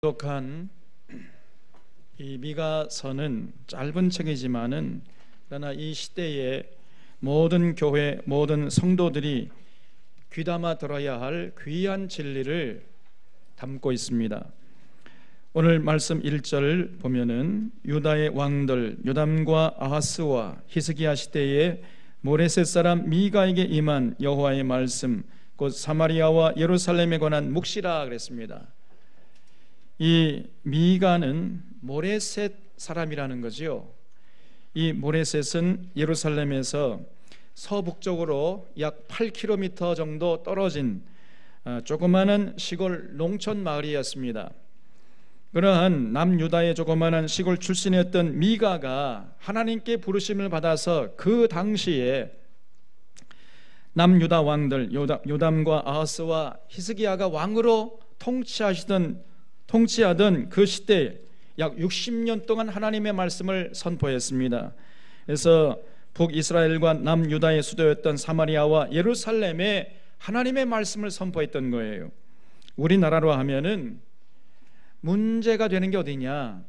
독한 이 미가서는 짧은 책이지만은 그러나 이 시대의 모든 교회, 모든 성도들이 귀담아 들어야 할 귀한 진리를 담고 있습니다. 오늘 말씀 1절 보면은 유다의 왕들 요담과 아하스와 히스기야 시대에 모레셋 사람 미가에게 임한 여호와의 말씀, 곧 사마리아와 예루살렘에 관한 묵시라 그랬습니다. 이 미가는 모레셋 사람이라는 거지요. 이 모레셋은 예루살렘에서 서북쪽으로 약 8km 정도 떨어진 조그마한 시골 농촌 마을이었습니다. 그러한 남유다의 조그마한 시골 출신이었던 미가가 하나님께 부르심을 받아서 그 당시에 남유다 왕들 요담과 아하스와 히스기야가 왕으로 통치하던 그 시대에 약 60년 동안 하나님의 말씀을 선포했습니다. 그래서 북이스라엘과 남유다의 수도였던 사마리아와 예루살렘에 하나님의 말씀을 선포했던 거예요. 우리나라로 하면은 문제가 되는 게 어디냐?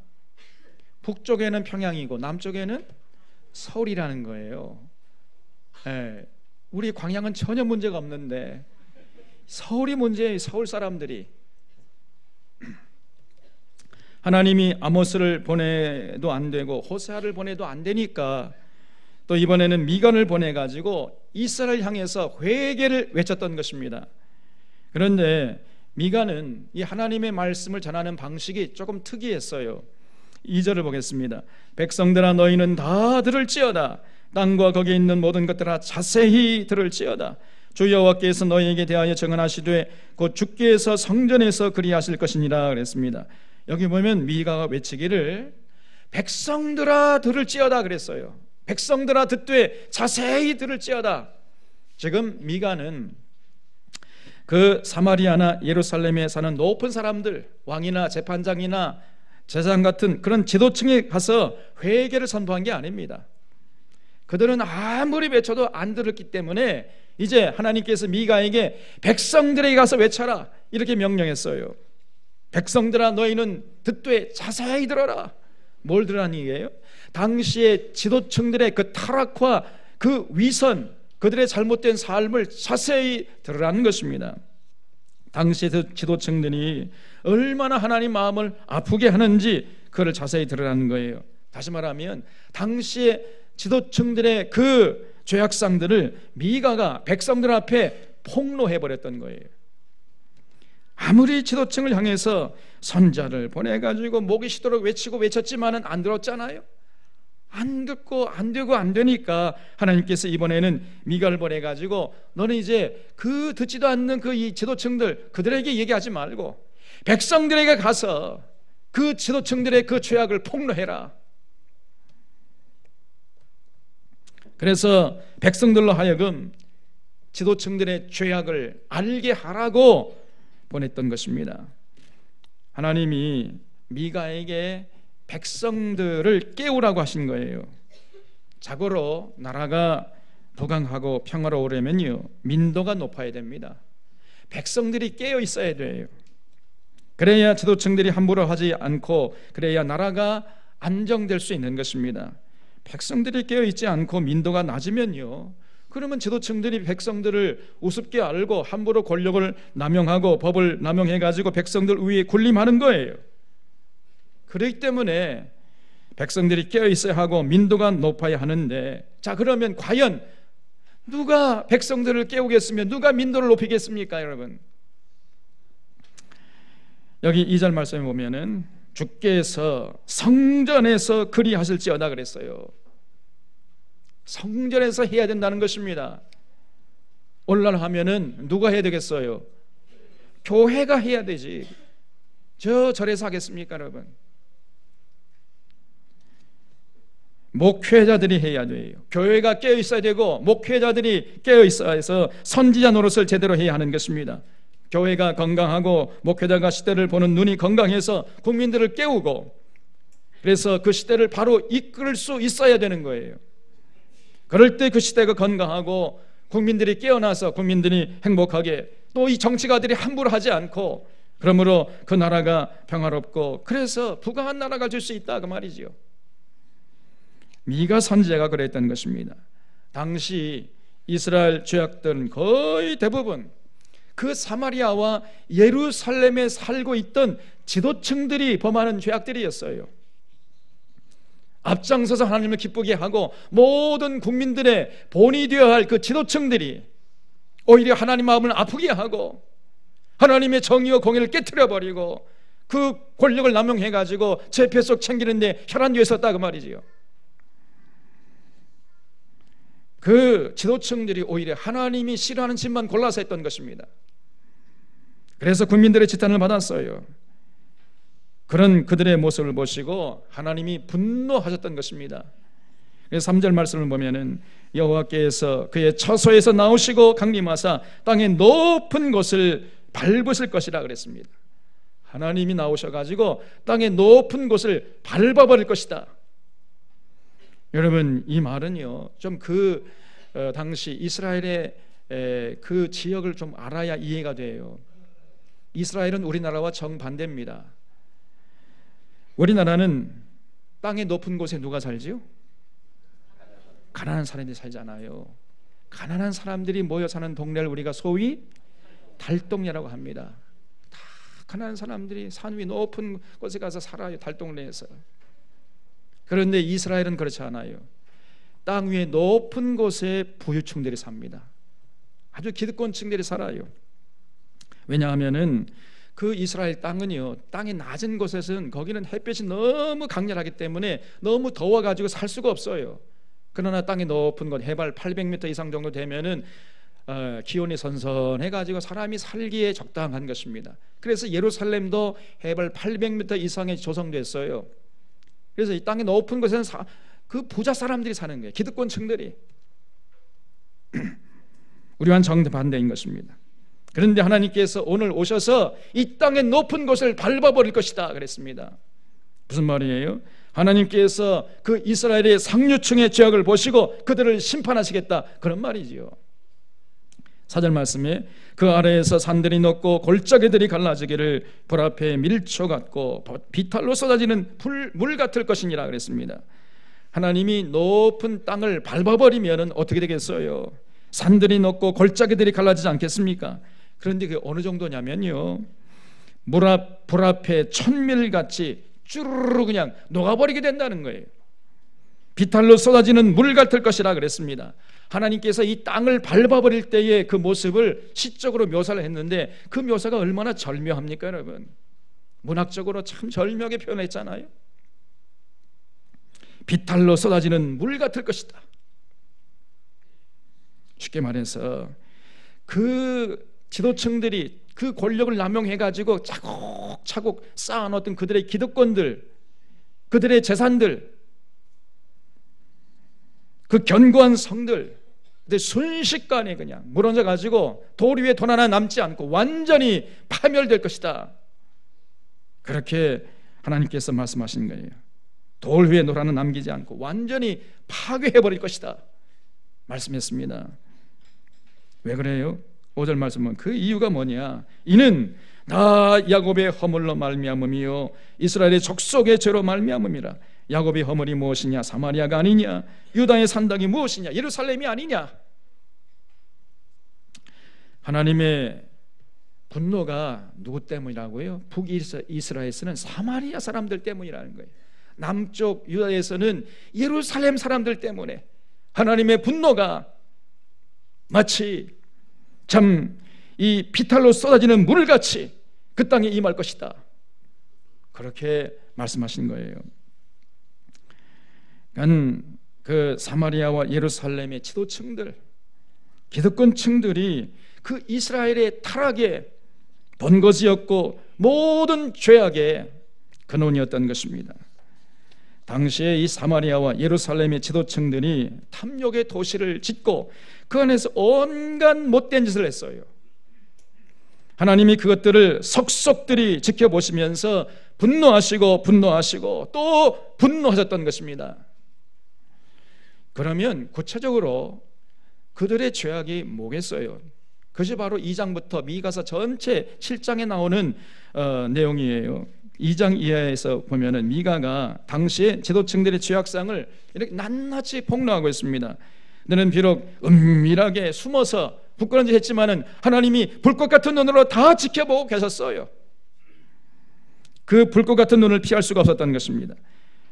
북쪽에는 평양이고 남쪽에는 서울이라는 거예요. 우리 광양은 전혀 문제가 없는데 서울이 문제예요. 서울 사람들이. 하나님이 아모스를 보내도 안 되고 호세아를 보내도 안 되니까 또 이번에는 미가를 보내가지고 이스라엘 향해서 회개를 외쳤던 것입니다. 그런데 미가는 이 하나님의 말씀을 전하는 방식이 조금 특이했어요. 2절을 보겠습니다. 백성들아 너희는 다 들을지어다. 땅과 거기에 있는 모든 것들아 자세히 들을지어다. 주 여호와께서 너희에게 대하여 정언하시되 곧 주께서 성전에서 그리하실 것이니라 그랬습니다. 여기 보면 미가가 외치기를 백성들아 들을지어다 그랬어요. 백성들아 듣되 자세히 들을지어다. 지금 미가는 그 사마리아나 예루살렘에 사는 높은 사람들, 왕이나 재판장이나 제사장 같은 그런 지도층에 가서 회개를 선포한 게 아닙니다. 그들은 아무리 외쳐도 안 들었기 때문에 이제 하나님께서 미가에게 백성들에게 가서 외쳐라 이렇게 명령했어요. 백성들아 너희는 듣되 자세히 들어라. 뭘 들으라는 얘기예요? 당시의 지도층들의 그 타락과 그 위선, 그들의 잘못된 삶을 자세히 들으라는 것입니다. 당시의 지도층들이 얼마나 하나님 마음을 아프게 하는지 그걸 자세히 들으라는 거예요. 다시 말하면 당시의 지도층들의 그 죄악상들을 미가가 백성들 앞에 폭로해버렸던 거예요. 아무리 지도층을 향해서 선자를 보내가지고 목이 쉬도록 외쳤지만은 안 들었잖아요. 안 듣고 안 되고 안 되니까 하나님께서 이번에는 미가를 보내가지고 너는 이제 그 듣지도 않는 그 이 지도층들 그들에게 얘기하지 말고 백성들에게 가서 그 지도층들의 그 죄악을 폭로해라. 그래서 백성들로 하여금 지도층들의 죄악을 알게 하라고 보냈던 것입니다. 하나님이 미가에게 백성들을 깨우라고 하신 거예요. 자고로 나라가 부강하고 평화로우려면요 민도가 높아야 됩니다. 백성들이 깨어 있어야 돼요. 그래야 지도층들이 함부로 하지 않고 그래야 나라가 안정될 수 있는 것입니다. 백성들이 깨어 있지 않고 민도가 낮으면요 그러면 지도층들이 백성들을 우습게 알고 함부로 권력을 남용하고 법을 남용해가지고 백성들 위에 군림하는 거예요. 그렇기 때문에 백성들이 깨어있어야 하고 민도가 높아야 하는데 자 그러면 과연 누가 백성들을 깨우겠으며 누가 민도를 높이겠습니까 여러분? 여기 2절 말씀에 보면은 주께서 성전에서 그리하실지어다 그랬어요. 성전에서 해야 된다는 것입니다. 오늘날 하면은 누가 해야 되겠어요? 교회가 해야 되지. 저 절에서 하겠습니까 여러분? 목회자들이 해야 돼요. 교회가 깨어 있어야 되고 목회자들이 깨어 있어야 해서 선지자 노릇을 제대로 해야 하는 것입니다. 교회가 건강하고 목회자가 시대를 보는 눈이 건강해서 국민들을 깨우고 그래서 그 시대를 바로 이끌 수 있어야 되는 거예요. 그럴 때 그 시대가 건강하고 국민들이 깨어나서 국민들이 행복하게 또 이 정치가들이 함부로 하지 않고 그러므로 그 나라가 평화롭고 그래서 부강한 나라가 될 수 있다 그 말이지요. 미가 선지자가 그랬던 것입니다. 당시 이스라엘 죄악들은 거의 대부분 그 사마리아와 예루살렘에 살고 있던 지도층들이 범하는 죄악들이었어요. 앞장서서 하나님을 기쁘게 하고 모든 국민들의 본이 되어야 할 그 지도층들이 오히려 하나님 마음을 아프게 하고 하나님의 정의와 공의를 깨트려버리고 그 권력을 남용해가지고 제 뱃속 챙기는데 혈안되어 있었다 그 말이지요. 그 지도층들이 오히려 하나님이 싫어하는 짓만 골라서 했던 것입니다. 그래서 국민들의 지탄을 받았어요. 그런 그들의 모습을 보시고 하나님이 분노하셨던 것입니다. 그래서 3절 말씀을 보면은 여호와께서 그의 처소에서 나오시고 강림하사 땅의 높은 곳을 밟으실 것이라 그랬습니다. 하나님이 나오셔가지고 땅의 높은 곳을 밟아버릴 것이다. 여러분, 이 말은요 좀 당시 이스라엘의 그 지역을 좀 알아야 이해가 돼요. 이스라엘은 우리나라와 정반대입니다. 우리나라는 땅의 높은 곳에 누가 살지요? 가난한 사람들이 살잖아요. 가난한 사람들이 모여 사는 동네를 우리가 소위 달동네라고 합니다. 다 가난한 사람들이 산 위 높은 곳에 가서 살아요. 달동네에서. 그런데 이스라엘은 그렇지 않아요. 땅 위에 높은 곳에 부유층들이 삽니다. 아주 기득권층들이 살아요. 왜냐하면은 그 이스라엘 땅은요, 땅이 낮은 곳에서는 거기는 햇볕이 너무 강렬하기 때문에 너무 더워가지고 살 수가 없어요. 그러나 땅이 높은 곳 해발 800m 이상 정도 되면은 기온이 선선해가지고 사람이 살기에 적당한 것입니다. 그래서 예루살렘도 해발 800m 이상에 조성됐어요. 그래서 이 땅이 높은 곳에는 그 부자 사람들이 사는 거예요. 기득권층들이. 우리와는 정반대인 것입니다. 그런데 하나님께서 오늘 오셔서 이 땅의 높은 곳을 밟아버릴 것이다 그랬습니다. 무슨 말이에요? 하나님께서 그 이스라엘의 상류층의 죄악을 보시고 그들을 심판하시겠다 그런 말이지요. 4절 말씀에 그 아래에서 산들이 높고 골짜기들이 갈라지기를 불 앞에 밀초 같고 비탈로 쏟아지는 물 같을 것이니라 그랬습니다. 하나님이 높은 땅을 밟아버리면 어떻게 되겠어요? 산들이 높고 골짜기들이 갈라지지 않겠습니까? 그런데 그게 어느 정도냐면요, 불 앞에 천밀같이 쭈르르 그냥 녹아버리게 된다는 거예요. 비탈로 쏟아지는 물 같을 것이라 그랬습니다. 하나님께서 이 땅을 밟아버릴 때의 그 모습을 시적으로 묘사를 했는데 그 묘사가 얼마나 절묘합니까 여러분? 문학적으로 참 절묘하게 표현했잖아요. 비탈로 쏟아지는 물 같을 것이다. 쉽게 말해서 그 지도층들이 그 권력을 남용해가지고 차곡차곡 쌓아놓았던 그들의 기득권들, 그들의 재산들, 그 견고한 성들, 근데 순식간에 그냥 무너져가지고 돌 위에 돈 하나 남지 않고 완전히 파멸될 것이다. 그렇게 하나님께서 말씀하신 거예요. 돌 위에 돌 하나 남기지 않고 완전히 파괴해버릴 것이다 말씀했습니다. 왜 그래요? 5절 말씀은 그 이유가 뭐냐? 이는 나 야곱의 허물로 말미암음이요 이스라엘의 족속의 죄로 말미암음이라. 야곱의 허물이 무엇이냐? 사마리아가 아니냐? 유다의 산당이 무엇이냐? 예루살렘이 아니냐? 하나님의 분노가 누구 때문이라고요? 북이스라엘에서는 사마리아 사람들 때문이라는 거예요. 남쪽 유다에서는 예루살렘 사람들 때문에 하나님의 분노가 마치 참 이 비탈로 쏟아지는 물같이 그 땅에 임할 것이다. 그렇게 말씀하신 거예요. 그러니까 그 사마리아와 예루살렘의 지도층들, 기득권층들이 그 이스라엘의 타락의 본거지였고 모든 죄악의 근원이었던 것입니다. 당시에 이 사마리아와 예루살렘의 지도층들이 탐욕의 도시를 짓고 그 안에서 온갖 못된 짓을 했어요. 하나님이 그것들을 속속들이 지켜보시면서 분노하시고 또 분노하셨던 것입니다. 그러면 구체적으로 그들의 죄악이 뭐겠어요? 그것이 바로 2장부터 미가서 전체 7장에 나오는 내용이에요. 2장 이하에서 보면은 미가가 당시에 지도층들의 죄악상을 이렇게 낱낱이 폭로하고 있습니다. 너는 비록 은밀하게 숨어서 부끄러운 짓 했지만은 하나님이 불꽃 같은 눈으로 다 지켜보고 계셨어요. 그 불꽃 같은 눈을 피할 수가 없었던 것입니다.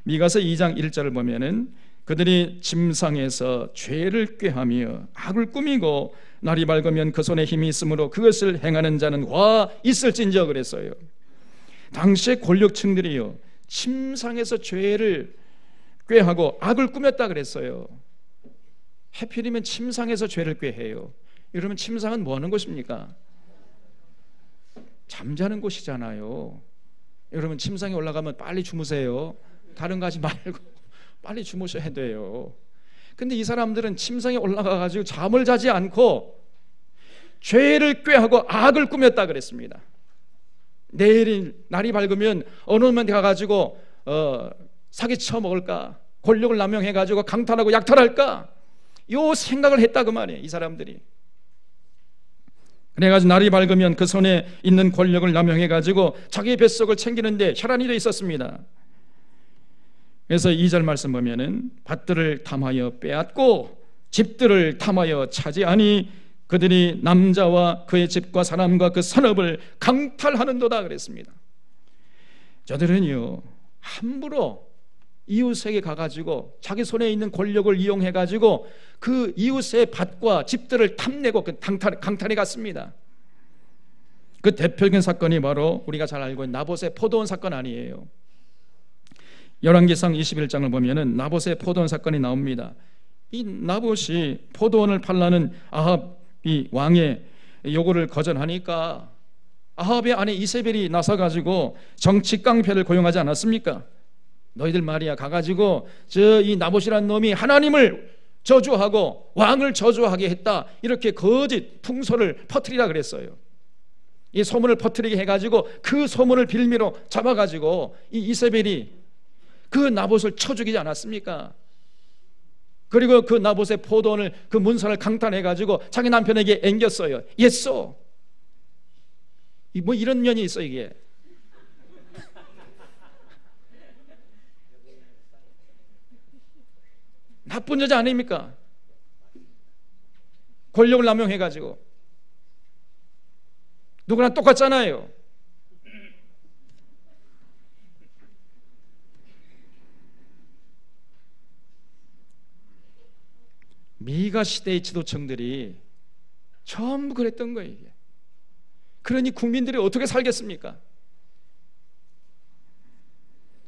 미가서 2장 1절을 보면은 그들이 침상에서 죄를 꾀하며 악을 꾸미고 날이 밝으면 그 손에 힘이 있으므로 그것을 행하는 자는 와 있을진저 그랬어요. 당시의 권력층들이요 침상에서 죄를 꾀하고 악을 꾸몄다 그랬어요. 하필이면 침상에서 죄를 꾀해요. 여러분 침상은 뭐 하는 곳입니까? 잠자는 곳이잖아요. 여러분 침상에 올라가면 빨리 주무세요. 다른 거 하지 말고 빨리 주무셔야 돼요. 근데 이 사람들은 침상에 올라가가지고 잠을 자지 않고 죄를 꾀하고 악을 꾸몄다 그랬습니다. 내일 날이 밝으면 어느 놈한테 가가지고 사기쳐 먹을까, 권력을 남용해가지고 강탈하고 약탈할까, 요 생각을 했다 그 말이에요. 이 사람들이. 그래가지고 날이 밝으면 그 손에 있는 권력을 남용해가지고 자기 뱃속을 챙기는데 혈안이 돼 있었습니다. 그래서 2절 말씀 보면은 밭들을 탐하여 빼앗고 집들을 탐하여 차지하니 그들이 남자와 그의 집과 사람과 그 산업을 강탈하는도다 그랬습니다. 저들은요 함부로 이웃에게 가가지고 자기 손에 있는 권력을 이용해가지고 그 이웃의 밭과 집들을 탐내고 강탈해 갔습니다. 그 대표적인 사건이 바로 우리가 잘 알고 있는 나봇의 포도원 사건 아니에요. 열왕기상 21장을 보면은 나봇의 포도원 사건이 나옵니다. 이 나봇이 포도원을 팔라는 아합이 왕의 요구를 거절하니까 아합의 아내 이세벨이 나서가지고 정치 깡패를 고용하지 않았습니까? 너희들 말이야 가가지고 이 나봇이라는 놈이 하나님을 저주하고 왕을 저주하게 했다, 이렇게 거짓 풍소를 퍼뜨리라 그랬어요. 이 소문을 퍼뜨리게 해가지고 그 소문을 빌미로 잡아가지고 이 이세벨이 그 나봇을 쳐 죽이지 않았습니까? 그리고 그 나봇의 포도원을 그 문서를 강탈해가지고 자기 남편에게 앵겼어요. 예쏘. 뭐 이런 면이 있어 이게. 나쁜 여자 아닙니까? 권력을 남용해가지고 누구나 똑같잖아요. 미가 시대의 지도층들이 전부 그랬던 거예요. 이게. 그러니 국민들이 어떻게 살겠습니까?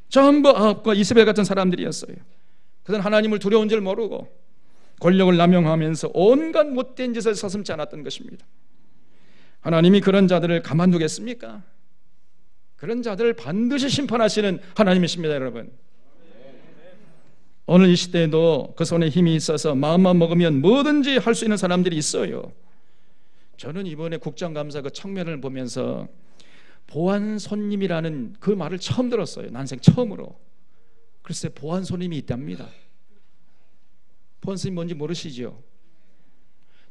전부 아합과 이세벨 같은 사람들이었어요. 그들은 하나님을 두려운 줄 모르고 권력을 남용하면서 온갖 못된 짓을 서슴지 않았던 것입니다. 하나님이 그런 자들을 가만두겠습니까? 그런 자들을 반드시 심판하시는 하나님이십니다, 여러분. 오늘 이 시대에도 그 손에 힘이 있어서 마음만 먹으면 뭐든지 할 수 있는 사람들이 있어요. 저는 이번에 국정감사 그 청면을 보면서 보안 손님이라는 그 말을 처음 들었어요. 난생 처음으로. 글쎄 보안 손님이 있답니다. 보안 손님 뭔지 모르시죠?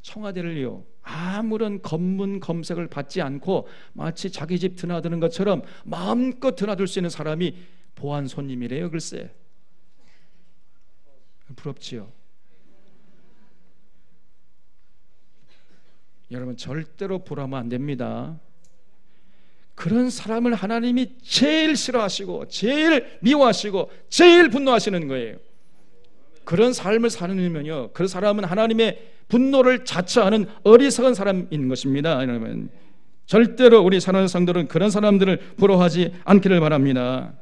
청와대를요 아무런 검문 검색을 받지 않고 마치 자기 집 드나드는 것처럼 마음껏 드나들 수 있는 사람이 보안 손님이래요. 글쎄 부럽지요? 여러분 절대로 부러우면 안 됩니다. 그런 사람을 하나님이 제일 싫어하시고 제일 미워하시고 제일 분노하시는 거예요. 그런 삶을 사느면요 그 사람은 하나님의 분노를 자처하는 어리석은 사람인 것입니다. 여러분 절대로 우리 사랑하는 성도들은 그런 사람들을 부러워하지 않기를 바랍니다.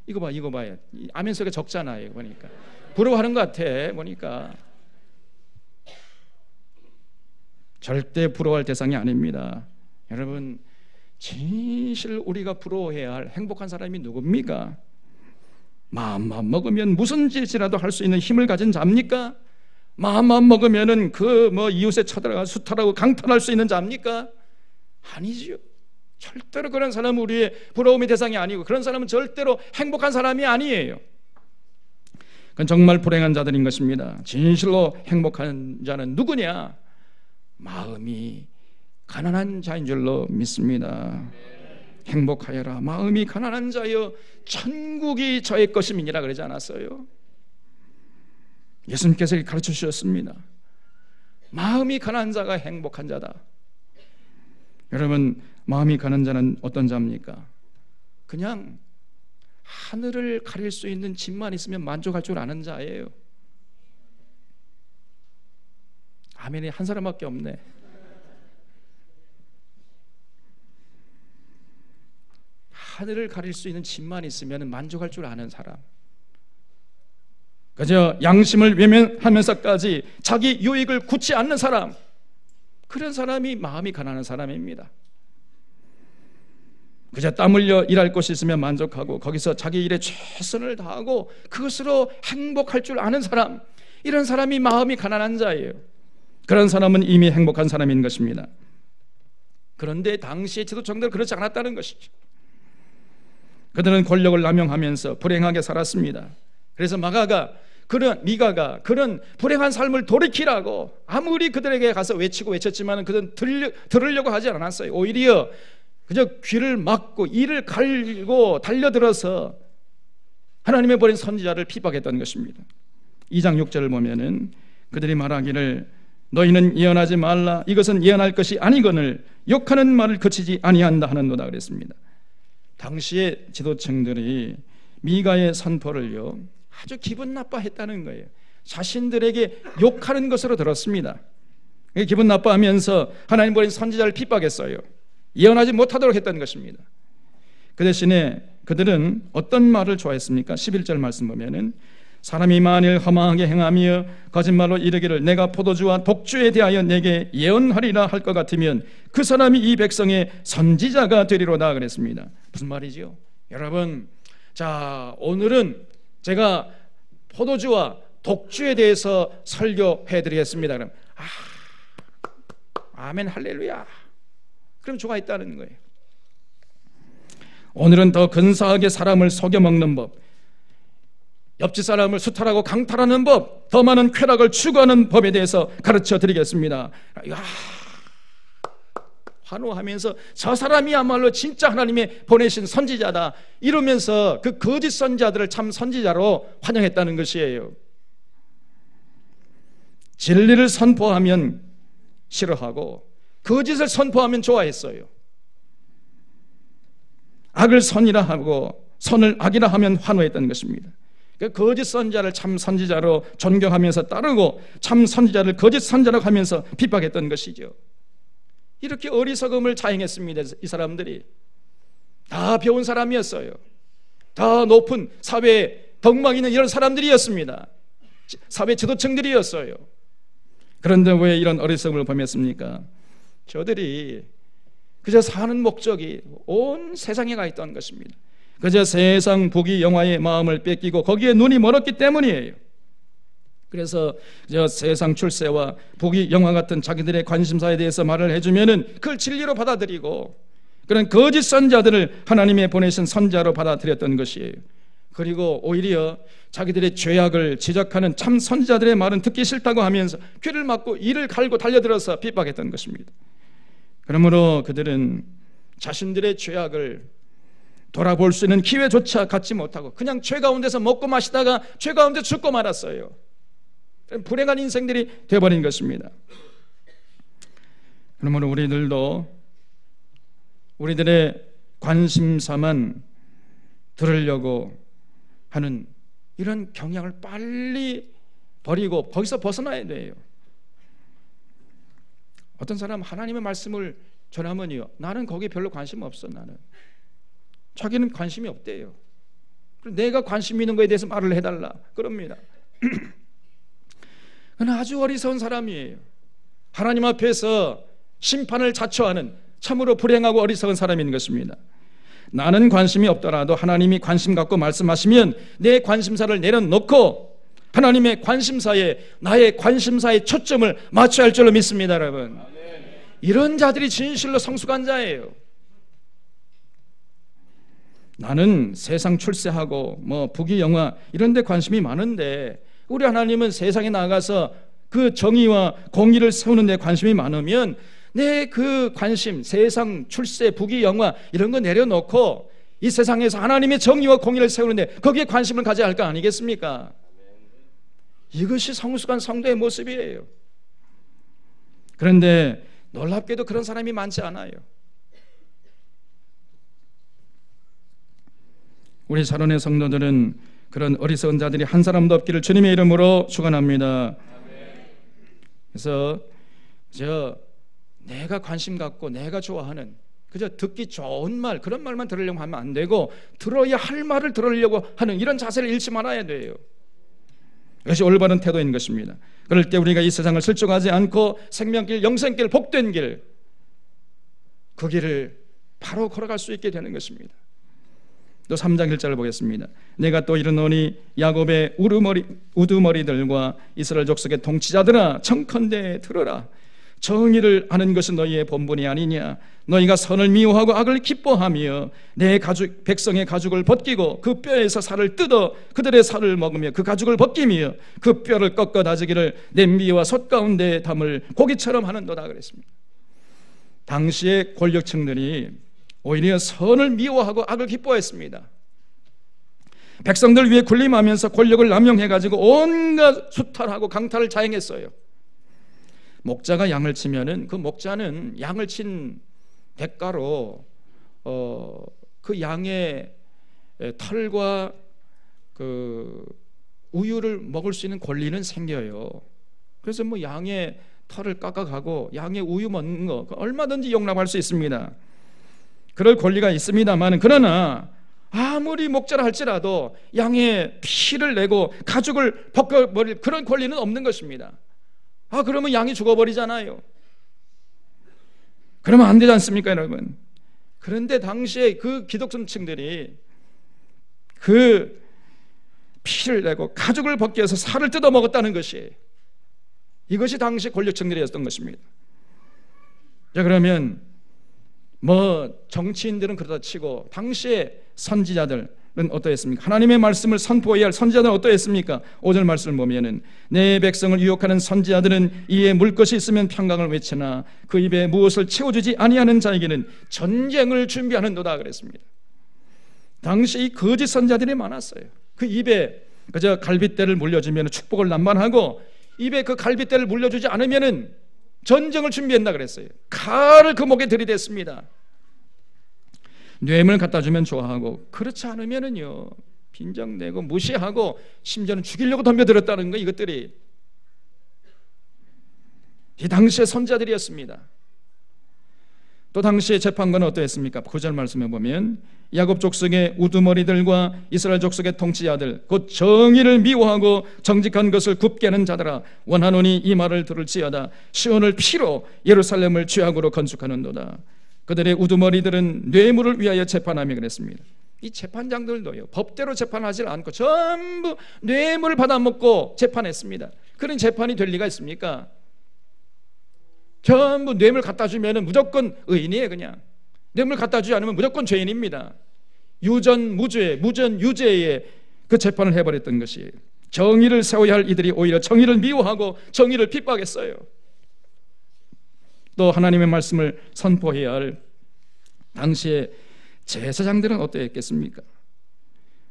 이거 봐요. 아멘 소리가 적잖아요. 보니까 부러워하는 것 같아. 보니까 절대 부러워할 대상이 아닙니다. 여러분 진실 우리가 부러워해야 할 행복한 사람이 누굽니까? 마음만 먹으면 무슨 짓이라도 할 수 있는 힘을 가진 자입니까? 마음만 먹으면은 그 이웃에 쳐들어가 수탈하고 강탈할 수 있는 자입니까? 아니지요. 절대로 그런 사람은 우리의 부러움의 대상이 아니고 그런 사람은 절대로 행복한 사람이 아니에요. 그건 정말 불행한 자들인 것입니다. 진실로 행복한 자는 누구냐? 마음이 가난한 자인 줄로 믿습니다. 행복하여라. 마음이 가난한 자여 천국이 저의 것임이니라 그러지 않았어요? 예수님께서 가르쳐 주셨습니다. 마음이 가난한 자가 행복한 자다. 여러분, 마음이 가난한 자는 어떤 자입니까? 그냥 하늘을 가릴 수 있는 집만 있으면 만족할 줄 아는 자예요. 아멘이 한 사람밖에 없네. 하늘을 가릴 수 있는 집만 있으면 만족할 줄 아는 사람, 그저 양심을 외면하면서까지 자기 유익을 굳지 않는 사람, 그런 사람이 마음이 가난한 사람입니다. 그저 땀 흘려 일할 곳이 있으면 만족하고 거기서 자기 일에 최선을 다하고 그것으로 행복할 줄 아는 사람, 이런 사람이 마음이 가난한 자예요. 그런 사람은 이미 행복한 사람인 것입니다. 그런데 당시의 지도층들은 그렇지 않았다는 것이죠. 그들은 권력을 남용하면서 불행하게 살았습니다. 그래서 미가가 그런 불행한 삶을 돌이키라고 아무리 그들에게 가서 외쳤지만 그들은 들으려고 하지 않았어요. 오히려 그저 귀를 막고 이를 갈고 달려들어서 하나님의 버린 선지자를 핍박했던 것입니다. 2장 6절을 보면은 그들이 말하기를 너희는 예언하지 말라, 이것은 예언할 것이 아니거늘 욕하는 말을 그치지 아니한다 하는도다 그랬습니다. 당시의 지도층들이 미가의 선포를요 아주 기분 나빠했다는 거예요. 자신들에게 욕하는 것으로 들었습니다. 기분 나빠하면서 하나님 버린 선지자를 핍박했어요. 예언하지 못하도록 했다는 것입니다. 그 대신에 그들은 어떤 말을 좋아했습니까? 11절 말씀 보면은 사람이 만일 허망하게 행하며 거짓말로 이르기를 내가 포도주와 독주에 대하여 내게 예언하리라 할 것 같으면 그 사람이 이 백성의 선지자가 되리로다 그랬습니다. 무슨 말이지요? 여러분, 자, 오늘은 제가 포도주와 독주에 대해서 설교해 드리겠습니다. 그럼 아멘 할렐루야. 그럼 좋아했다는 거예요. 오늘은 더 근사하게 사람을 속여 먹는 법, 옆집 사람을 수탈하고 강탈하는 법, 더 많은 쾌락을 추구하는 법에 대해서 가르쳐 드리겠습니다. 환호하면서 저 사람이야말로 진짜 하나님의 보내신 선지자다 이러면서 그 거짓 선지자들을 참 선지자로 환영했다는 것이에요. 진리를 선포하면 싫어하고 거짓을 선포하면 좋아했어요. 악을 선이라 하고 선을 악이라 하면 환호했던 것입니다. 그 거짓 선지자를 참 선지자로 존경하면서 따르고 참 선지자를 거짓 선지자라고 하면서 핍박했던 것이죠. 이렇게 어리석음을 자행했습니다. 이 사람들이 다 배운 사람이었어요. 다 높은 사회에 덕망 있는 이런 사람들이었습니다. 사회 지도층들이었어요. 그런데 왜 이런 어리석음을 범했습니까? 저들이 그저 사는 목적이 온 세상에 가 있던 것입니다. 그저 세상 부귀 영화의 마음을 뺏기고 거기에 눈이 멀었기 때문이에요. 그래서 저 세상 출세와 부귀 영화 같은 자기들의 관심사에 대해서 말을 해주면은 그걸 진리로 받아들이고 그런 거짓 선자들을 하나님의 보내신 선자로 받아들였던 것이에요. 그리고 오히려 자기들의 죄악을 지적하는 참 선지자들의 말은 듣기 싫다고 하면서 귀를 막고 이를 갈고 달려들어서 핍박했던 것입니다. 그러므로 그들은 자신들의 죄악을 돌아볼 수 있는 기회조차 갖지 못하고 그냥 죄 가운데서 먹고 마시다가 죄 가운데 죽고 말았어요. 불행한 인생들이 되어버린 것입니다. 그러므로 우리들도 우리들의 관심사만 들으려고 하는 이런 경향을 빨리 버리고 거기서 벗어나야 돼요. 어떤 사람 하나님의 말씀을 전하면요, 나는 거기에 별로 관심 없어. 나는 자기는 관심이 없대요. 내가 관심 있는 거에 대해서 말을 해달라 그럽니다. 그는 아주 어리석은 사람이에요. 하나님 앞에서 심판을 자초하는 참으로 불행하고 어리석은 사람인 것입니다. 나는 관심이 없더라도 하나님이 관심 갖고 말씀하시면 내 관심사를 내려놓고 하나님의 관심사에 나의 관심사의 초점을 맞춰야 할 줄로 믿습니다. 여러분, 이런 자들이 진실로 성숙한 자예요. 나는 세상 출세하고 부귀영화 이런 데 관심이 많은데 우리 하나님은 세상에 나가서 그 정의와 공의를 세우는 데 관심이 많으면 내 그 관심, 세상, 출세, 부귀, 영화 이런 거 내려놓고 이 세상에서 하나님의 정의와 공의를 세우는데 거기에 관심을 가져야 할 거 아니겠습니까? 이것이 성숙한 성도의 모습이에요. 그런데 놀랍게도 그런 사람이 많지 않아요. 우리 사론의 성도들은 그런 어리석은 자들이 한 사람도 없기를 주님의 이름으로 축원합니다. 그래서 내가 관심 갖고 내가 좋아하는 그저 듣기 좋은 말, 그런 말만 들으려고 하면 안 되고 들어야 할 말을 들으려고 하는 이런 자세를 잃지 말아야 돼요. 이것이 올바른 태도인 것입니다. 그럴 때 우리가 이 세상을 슬쩍하지 않고 생명길, 영생길, 복된 길, 그 길을 바로 걸어갈 수 있게 되는 것입니다. 또 3장 1절을 보겠습니다. 내가 또 이르노니 야곱의 우두머리들과 이스라엘 족속의 통치자들아, 청컨대 들으라. 정의를 아는 것은 너희의 본분이 아니냐. 너희가 선을 미워하고 악을 기뻐하며 내 가죽, 백성의 가죽을 벗기고 그 뼈에서 살을 뜯어 그들의 살을 먹으며 그 가죽을 벗기며 그 뼈를 꺾어 다지기를 냄비와 솥 가운데 담을 고기처럼 하는도다 그랬습니다. 당시의 권력층들이 오히려 선을 미워하고 악을 기뻐했습니다. 백성들 위해 군림하면서 권력을 남용해가지고 온갖 수탈하고 강탈을 자행했어요. 목자가 양을 치면은 그 목자는 양을 친 대가로 그 양의 털과 그 우유를 먹을 수 있는 권리는 생겨요. 그래서 뭐 양의 털을 깎아가고 양의 우유 먹는 거 얼마든지 용납할 수 있습니다. 그럴 권리가 있습니다만, 그러나 아무리 목자라 할지라도 양의 피를 내고 가죽을 벗겨버릴 그런 권리는 없는 것입니다. 그러면 양이 죽어버리잖아요. 그러면 안 되지 않습니까, 여러분? 그런데 당시에 그 기독성층들이 그 피를 내고 가죽을 벗겨서 살을 뜯어 먹었다는 것이, 이것이 당시 권력층들이었던 것입니다. 자, 그러면 정치인들은 그러다 치고 당시에 선지자들은 어떠했습니까? 하나님의 말씀을 선포해야 할 선지자들은 어떠했습니까? 5절 말씀을 보면은 내 백성을 유혹하는 선지자들은 이에 물 것이 있으면 평강을 외치나 그 입에 무엇을 채워주지 아니하는 자에게는 전쟁을 준비하는도다 그랬습니다. 당시 이 거짓 선지자들이 많았어요. 그 입에 그저 갈빗대를 물려주면 축복을 남발하고 입에 그 갈빗대를 물려주지 않으면은 전쟁을 준비한다 그랬어요. 칼을 그 목에 들이댔습니다. 뇌물 갖다 주면 좋아하고 그렇지 않으면은요 빈정내고 무시하고 심지어는 죽이려고 덤벼들었다는 거, 이것들이 이 당시의 선지자들이었습니다. 또 당시의 재판관은 어떠했습니까? 9절 말씀에 보면 야곱 족속의 우두머리들과 이스라엘 족속의 통치자들 곧 정의를 미워하고 정직한 것을 굽게 하는 자들아, 원하노니 이 말을 들을지어다. 시온을 피로 예루살렘을 죄악으로 건축하는도다. 그들의 우두머리들은 뇌물을 위하여 재판하며 그랬습니다. 이 재판장들도요 법대로 재판하지 않고 전부 뇌물을 받아먹고 재판했습니다. 그런 재판이 될 리가 있습니까? 전부 뇌물 갖다 주면 무조건 의인이에요. 그냥 뇌물 갖다 주지 않으면 무조건 죄인입니다. 유전 무죄, 무전 유죄의 그 재판을 해버렸던 것이, 정의를 세워야 할 이들이 오히려 정의를 미워하고 정의를 핍박했어요. 또 하나님의 말씀을 선포해야 할 당시의 제사장들은 어떠했겠습니까?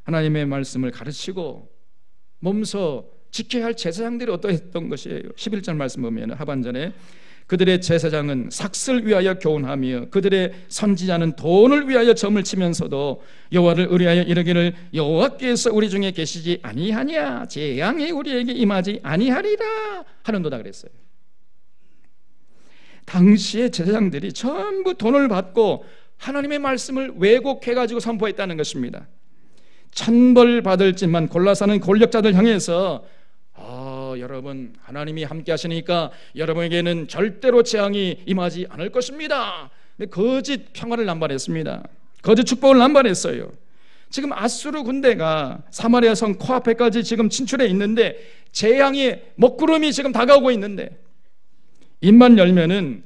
하나님의 말씀을 가르치고 몸소 지켜야 할 제사장들이 어떠했던 것이에요. 11절 말씀 보면 하반절에 그들의 제사장은 삭슬 위하여 교훈하며 그들의 선지자는 돈을 위하여 점을 치면서도 여호와를 의뢰하여 이르기를 여호와께서 우리 중에 계시지 아니하냐, 재앙이 우리에게 임하지 아니하리라 하는도다 그랬어요. 당시의 제사장들이 전부 돈을 받고 하나님의 말씀을 왜곡해가지고 선포했다는 것입니다. 천벌 받을지만 골라 사는 권력자들 향해서 여러분 하나님이 함께 하시니까 여러분에게는 절대로 재앙이 임하지 않을 것입니다. 거짓 평화를 남발했습니다. 거짓 축복을 남발했어요. 지금 아수르 군대가 사마리아 성 코앞에까지 지금 진출해 있는데 재앙의 먹구름이 지금 다가오고 있는데 입만 열면은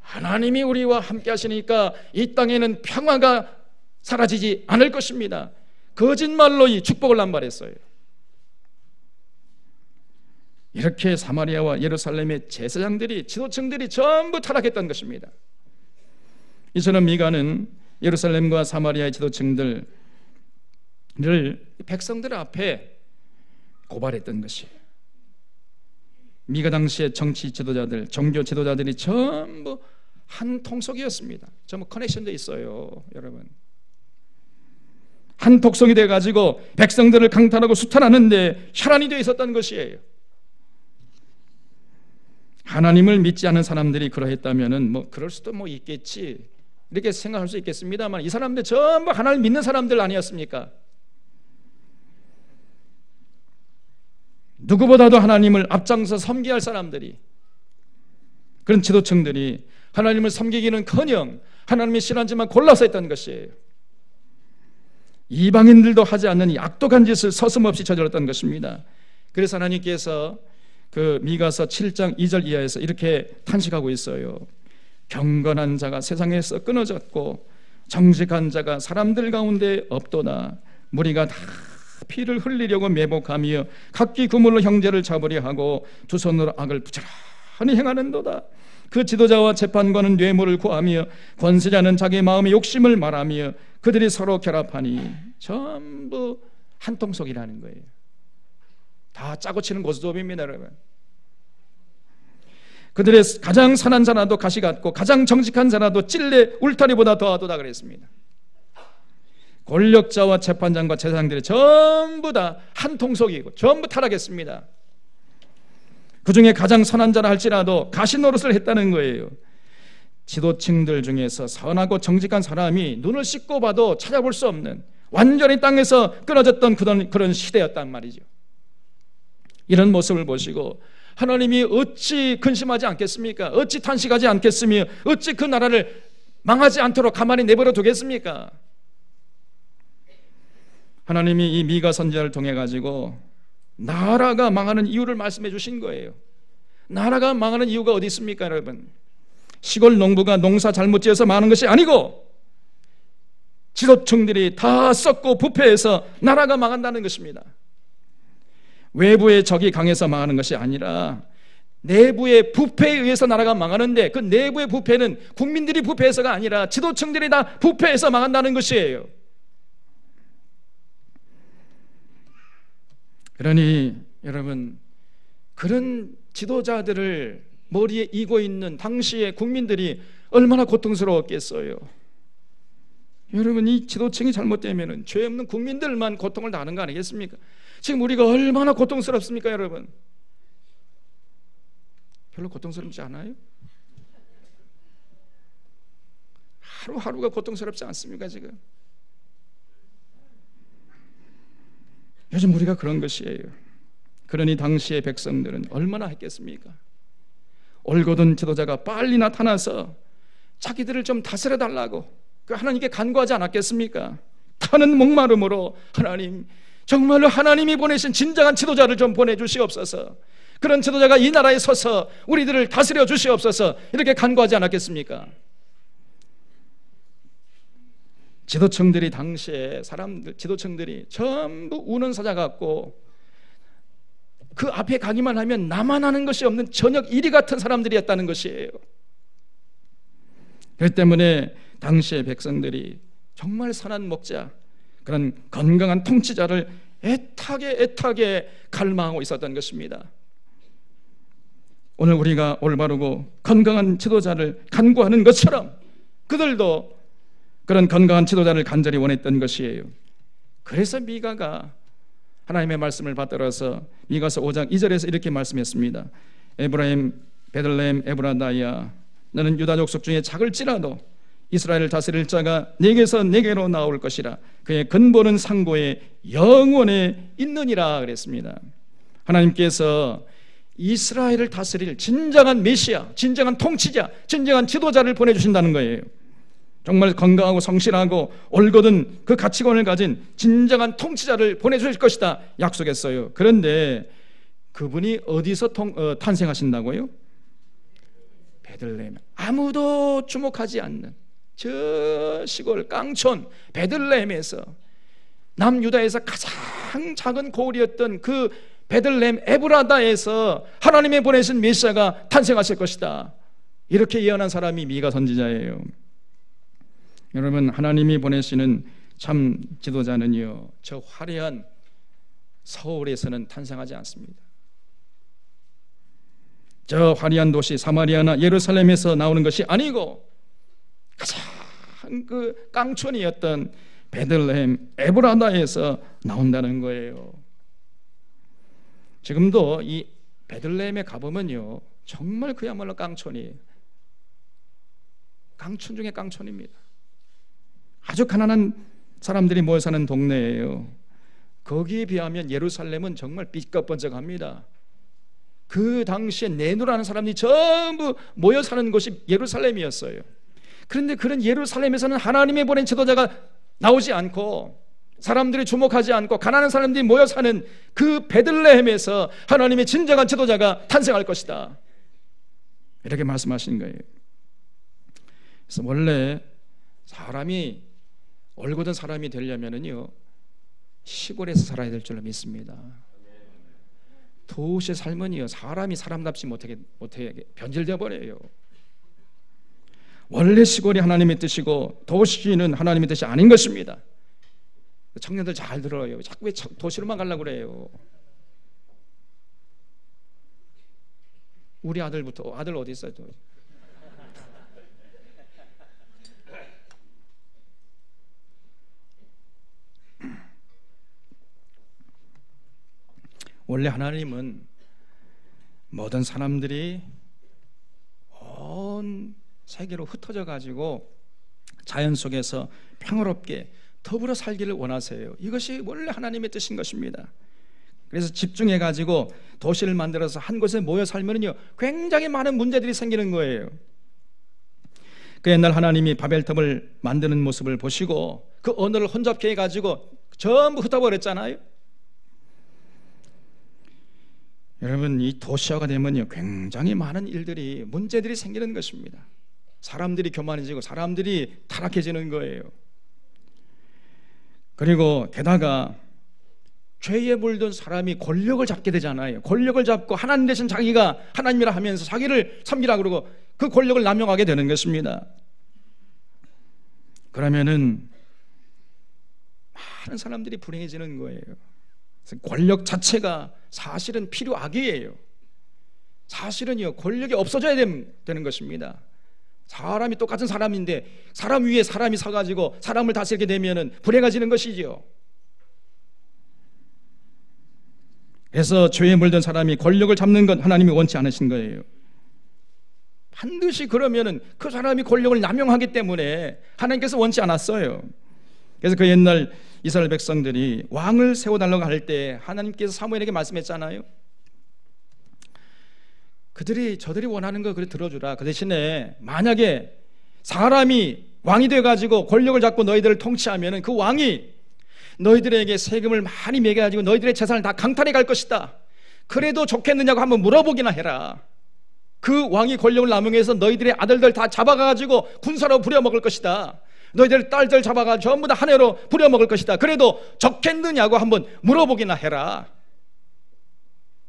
하나님이 우리와 함께 하시니까 이 땅에는 평화가 사라지지 않을 것입니다. 거짓말로 이 축복을 남발했어요. 이렇게 사마리아와 예루살렘의 제사장들이, 지도층들이 전부 타락했던 것입니다. 이처럼 미가는 예루살렘과 사마리아의 지도층들을 백성들 앞에 고발했던 것이에요. 미가 당시의 정치 지도자들, 종교 지도자들이 전부 한 통속이었습니다. 전부 커넥션도 있어요, 여러분. 한 독성이 돼가지고 백성들을 강탈하고 수탈하는데 혈안이 되어 있었던 것이에요. 하나님을 믿지 않은 사람들이 그러했다면은 뭐 그럴 수도 뭐 있겠지 이렇게 생각할 수 있겠습니다만, 이 사람들 전부 하나님을 믿는 사람들 아니었습니까? 누구보다도 하나님을 앞장서 섬겨야 할 사람들이, 그런 지도층들이 하나님을 섬기기는커녕 하나님이 싫어하지만 골라서 했던 것이에요. 이방인들도 하지 않는 이 악독한 짓을 서슴없이 저질렀던 것입니다. 그래서 하나님께서 그 미가서 7장 2절 이하에서 이렇게 탄식하고 있어요. 경건한 자가 세상에서 끊어졌고 정직한 자가 사람들 가운데 없도다. 무리가 다 피를 흘리려고 매복하며 각기 그물로 형제를 잡으려 하고 두 손으로 악을 부지런히 행하는도다. 그 지도자와 재판관은 뇌물을 구하며 권세자는 자기 마음의 욕심을 말하며 그들이 서로 결합하니, 전부 한통속이라는 거예요. 다 짜고 치는 고스톱입니다, 여러분. 그들의 가장 선한 자라도 가시 같고 가장 정직한 자라도 찔레 울타리보다 더하도다 그랬습니다. 권력자와 재판장과 제사장들이 전부 다 한통속이고 전부 타락했습니다. 그 중에 가장 선한 자라 할지라도 가시 노릇을 했다는 거예요. 지도층들 중에서 선하고 정직한 사람이 눈을 씻고 봐도 찾아볼 수 없는, 완전히 땅에서 끊어졌던 그런 시대였단 말이죠. 이런 모습을 보시고 하나님이 어찌 근심하지 않겠습니까? 어찌 탄식하지 않겠으며 어찌 그 나라를 망하지 않도록 가만히 내버려 두겠습니까? 하나님이 이 미가 선지자를 통해 가지고 나라가 망하는 이유를 말씀해 주신 거예요. 나라가 망하는 이유가 어디 있습니까, 여러분? 시골 농부가 농사 잘못 지어서 망하는 것이 아니고 지도층들이 다 썩고 부패해서 나라가 망한다는 것입니다. 외부의 적이 강해서 망하는 것이 아니라 내부의 부패에 의해서 나라가 망하는데, 그 내부의 부패는 국민들이 부패해서가 아니라 지도층들이 다 부패해서 망한다는 것이에요. 그러니 여러분, 그런 지도자들을 머리에 이고 있는 당시의 국민들이 얼마나 고통스러웠겠어요. 여러분, 이 지도층이 잘못되면 죄 없는 국민들만 고통을 당하는 거 아니겠습니까? 지금 우리가 얼마나 고통스럽습니까, 여러분? 별로 고통스럽지 않아요? 하루하루가 고통스럽지 않습니까, 지금? 요즘 우리가 그런 것이에요. 그러니 당시의 백성들은 얼마나 했겠습니까? 올곧은 지도자가 빨리 나타나서 자기들을 좀 다스려 달라고 그 하나님께 간구하지 않았겠습니까? 타는 목마름으로 하나님, 정말로 하나님이 보내신 진정한 지도자를 좀 보내주시옵소서, 그런 지도자가 이 나라에 서서 우리들을 다스려 주시옵소서, 이렇게 간구하지 않았겠습니까? 지도층들이, 당시에 사람들, 지도층들이 전부 우는 사자 같고 그 앞에 가기만 하면 나만 하는 것이 없는 저녁 이리 같은 사람들이었다는 것이에요. 그렇기 때문에 당시의 백성들이 정말 선한 목자, 그런 건강한 통치자를 애타게 갈망하고 있었던 것입니다. 오늘 우리가 올바르고 건강한 지도자를 간구하는 것처럼 그들도 그런 건강한 지도자를 간절히 원했던 것이에요. 그래서 미가가 하나님의 말씀을 받들어서 미가서 5장 2절에서 이렇게 말씀했습니다. 에브라임 베들레헴 에브라다야, 너는 유다 족속 중에 작을지라도 이스라엘을 다스릴 자가 네게서 네게로 나올 것이라. 그의 근본은 상고에 영원에 있느니라 그랬습니다. 하나님께서 이스라엘을 다스릴 진정한 메시아, 진정한 통치자, 진정한 지도자를 보내주신다는 거예요. 정말 건강하고 성실하고 올곧은 그 가치관을 가진 진정한 통치자를 보내주실 것이다 약속했어요. 그런데 그분이 어디서 탄생하신다고요? 베들레헴, 아무도 주목하지 않는 저 시골 깡촌 베들레헴에서 남유다에서 가장 작은 고을이었던 그 베들레헴 에브라다에서 하나님의 보내신 메시아가 탄생하실 것이다. 이렇게 예언한 사람이 미가 선지자예요. 여러분, 하나님이 보내시는 참 지도자는요, 저 화려한 서울에서는 탄생하지 않습니다. 저 화려한 도시 사마리아나 예루살렘에서 나오는 것이 아니고 가장 그 깡촌이었던 베들레헴 에브라다에서 나온다는 거예요. 지금도 이 베들레헴에 가보면요, 정말 그야말로 깡촌이에요. 깡촌 중에 깡촌입니다. 아주 가난한 사람들이 모여 사는 동네예요. 거기에 비하면 예루살렘은 정말 삐까뻔쩍합니다. 그 당시에 내노라는 사람들이 전부 모여 사는 곳이 예루살렘이었어요. 그런데 그런 예루살렘에서는 하나님의 보낸 지도자가 나오지 않고 사람들이 주목하지 않고 가난한 사람들이 모여 사는 그 베들레헴에서 하나님의 진정한 지도자가 탄생할 것이다. 이렇게 말씀하신 거예요. 그래서 원래 사람이 올곧은 사람이 되려면은요, 시골에서 살아야 될 줄로 믿습니다. 도시의 삶은요, 사람이 사람답지 못하게 변질되어 버려요. 원래 시골이 하나님의 뜻이고 도시는 하나님의 뜻이 아닌 것입니다. 청년들 잘 들어요. 자꾸 왜 도시로만 가려고 그래요? 우리 아들부터, 아들 어디 있어요? 원래 하나님은 모든 사람들이 온 세계로 흩어져 가지고 자연 속에서 평화롭게 더불어 살기를 원하세요. 이것이 원래 하나님의 뜻인 것입니다. 그래서 집중해 가지고 도시를 만들어서 한 곳에 모여 살면요, 굉장히 많은 문제들이 생기는 거예요. 그 옛날 하나님이 바벨탑을 만드는 모습을 보시고 그 언어를 혼잡케 해 가지고 전부 흩어버렸잖아요. 여러분, 이 도시화가 되면요, 굉장히 많은 일들이, 문제들이 생기는 것입니다. 사람들이 교만해지고 사람들이 타락해지는 거예요. 그리고 게다가 죄에 물든 사람이 권력을 잡게 되잖아요. 권력을 잡고 하나님 대신 자기가 하나님이라 하면서 자기를 섬기라 그러고 그 권력을 남용하게 되는 것입니다. 그러면은 많은 사람들이 불행해지는 거예요. 권력 자체가 사실은 필요악이에요. 사실은요, 권력이 없어져야 되는 것입니다. 사람이 똑같은 사람인데 사람 위에 사람이 서가지고 사람을 다스리게 되면은 불행해지는 것이지요. 그래서 죄에 물든 사람이 권력을 잡는 건 하나님이 원치 않으신 거예요. 반드시 그러면은 그 사람이 권력을 남용하기 때문에 하나님께서 원치 않았어요. 그래서 그 옛날 이스라엘 백성들이 왕을 세워달라고 할 때 하나님께서 사무엘에게 말씀했잖아요. 저들이 원하는 거 그래 들어주라. 그 대신에 만약에 사람이 왕이 돼가지고 권력을 잡고 너희들을 통치하면 그 왕이 너희들에게 세금을 많이 매겨가지고 너희들의 재산을 다 강탈해 갈 것이다. 그래도 좋겠느냐고 한번 물어보기나 해라. 그 왕이 권력을 남용해서 너희들의 아들들 다 잡아가지고 군사로 부려먹을 것이다. 너희들 딸들 잡아가지고 전부 다 한 해로 부려먹을 것이다. 그래도 좋겠느냐고 한번 물어보기나 해라.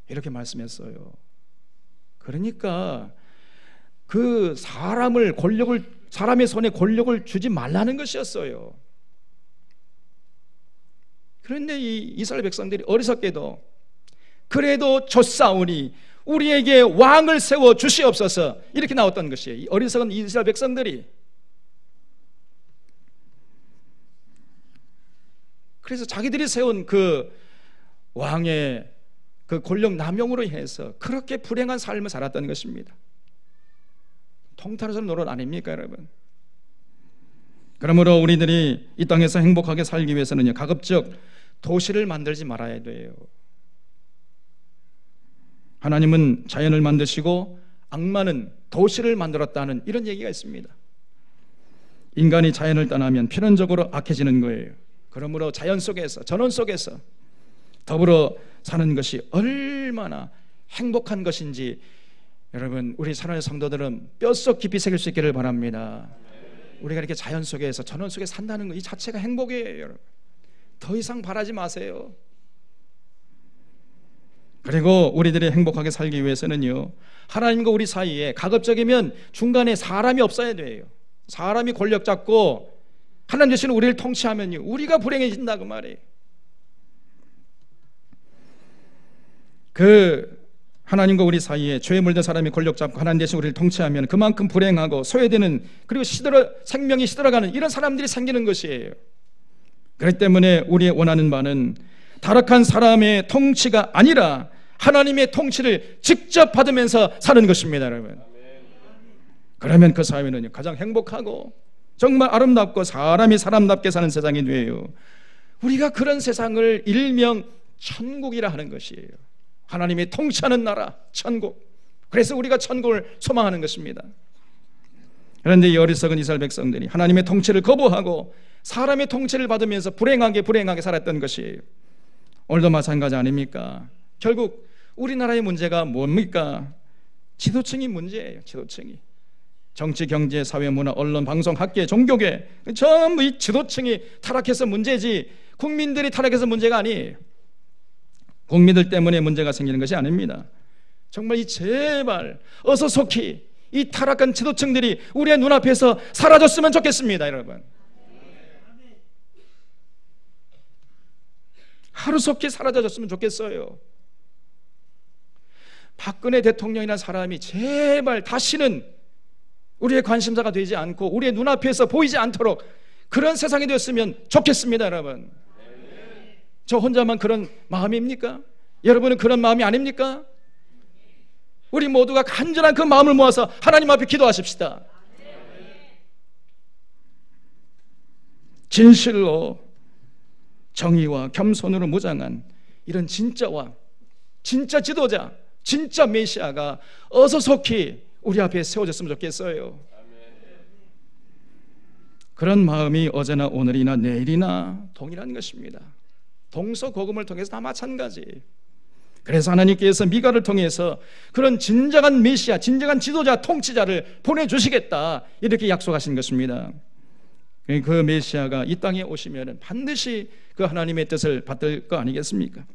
이렇게 말씀했어요. 그러니까 그 사람의 손에 권력을 주지 말라는 것이었어요. 그런데 이 이스라엘 백성들이 어리석게도 그래도 좋사오니 우리에게 왕을 세워 주시옵소서 이렇게 나왔던 것이에요. 이 어리석은 이스라엘 백성들이. 그래서 자기들이 세운 그 왕의 그 권력 남용으로 인해서 그렇게 불행한 삶을 살았던 것입니다. 통탄해서는 노릇 아닙니까, 여러분? 그러므로 우리들이 이 땅에서 행복하게 살기 위해서는요, 가급적 도시를 만들지 말아야 돼요. 하나님은 자연을 만드시고 악마는 도시를 만들었다는 이런 얘기가 있습니다. 인간이 자연을 떠나면 필연적으로 악해지는 거예요. 그러므로 자연 속에서, 전원 속에서 더불어 사는 것이 얼마나 행복한 것인지 여러분, 우리 사랑하는 성도들은 뼛속 깊이 새길 수 있기를 바랍니다. 우리가 이렇게 자연 속에서, 전원 속에 산다는 것 이 자체가 행복이에요. 여러분, 더 이상 바라지 마세요. 그리고 우리들이 행복하게 살기 위해서는요, 하나님과 우리 사이에 가급적이면 중간에 사람이 없어야 돼요. 사람이 권력 잡고 하나님 대신 우리를 통치하면요, 우리가 불행해진다 그 말이에요. 하나님과 우리 사이에 죄에 물든 사람이 권력 잡고 하나님 대신 우리를 통치하면 그만큼 불행하고 소외되는, 그리고 생명이 시들어가는 이런 사람들이 생기는 것이에요. 그렇기 때문에 우리의 원하는 바는 타락한 사람의 통치가 아니라 하나님의 통치를 직접 받으면서 사는 것입니다, 여러분. 그러면 그 사회는 가장 행복하고 정말 아름답고 사람이 사람답게 사는 세상이 돼요. 우리가 그런 세상을 일명 천국이라 하는 것이에요. 하나님이 통치하는 나라, 천국. 그래서 우리가 천국을 소망하는 것입니다. 그런데 이 어리석은 이스라엘 백성들이 하나님의 통치를 거부하고 사람의 통치를 받으면서 불행하게 살았던 것이에요. 오늘도 마찬가지 아닙니까? 결국 우리나라의 문제가 뭡니까? 지도층이 문제예요. 지도층이. 정치, 경제, 사회, 문화, 언론, 방송, 학계, 종교계, 전부 이 지도층이 타락해서 문제지 국민들이 타락해서 문제가 아니에요. 국민들 때문에 문제가 생기는 것이 아닙니다. 정말 제발 어서 속히 이 타락한 지도층들이 우리의 눈앞에서 사라졌으면 좋겠습니다, 여러분. 하루속히 사라졌으면 좋겠어요. 박근혜 대통령이라는 사람이 제발 다시는 우리의 관심사가 되지 않고 우리의 눈앞에서 보이지 않도록 그런 세상이 되었으면 좋겠습니다, 여러분. 저 혼자만 그런 마음입니까? 여러분은 그런 마음이 아닙니까? 우리 모두가 간절한 그 마음을 모아서 하나님 앞에 기도하십시다. 진실로 정의와 겸손으로 무장한 이런 진짜 왕, 진짜 지도자, 진짜 메시아가 어서 속히 우리 앞에 세워졌으면 좋겠어요. 그런 마음이 어제나 오늘이나 내일이나 동일한 것입니다. 동서고금을 통해서 다 마찬가지. 그래서 하나님께서 미가를 통해서 그런 진정한 메시아, 진정한 지도자, 통치자를 보내주시겠다 이렇게 약속하신 것입니다. 그 메시아가 이 땅에 오시면 반드시 그 하나님의 뜻을 받을 거 아니겠습니까?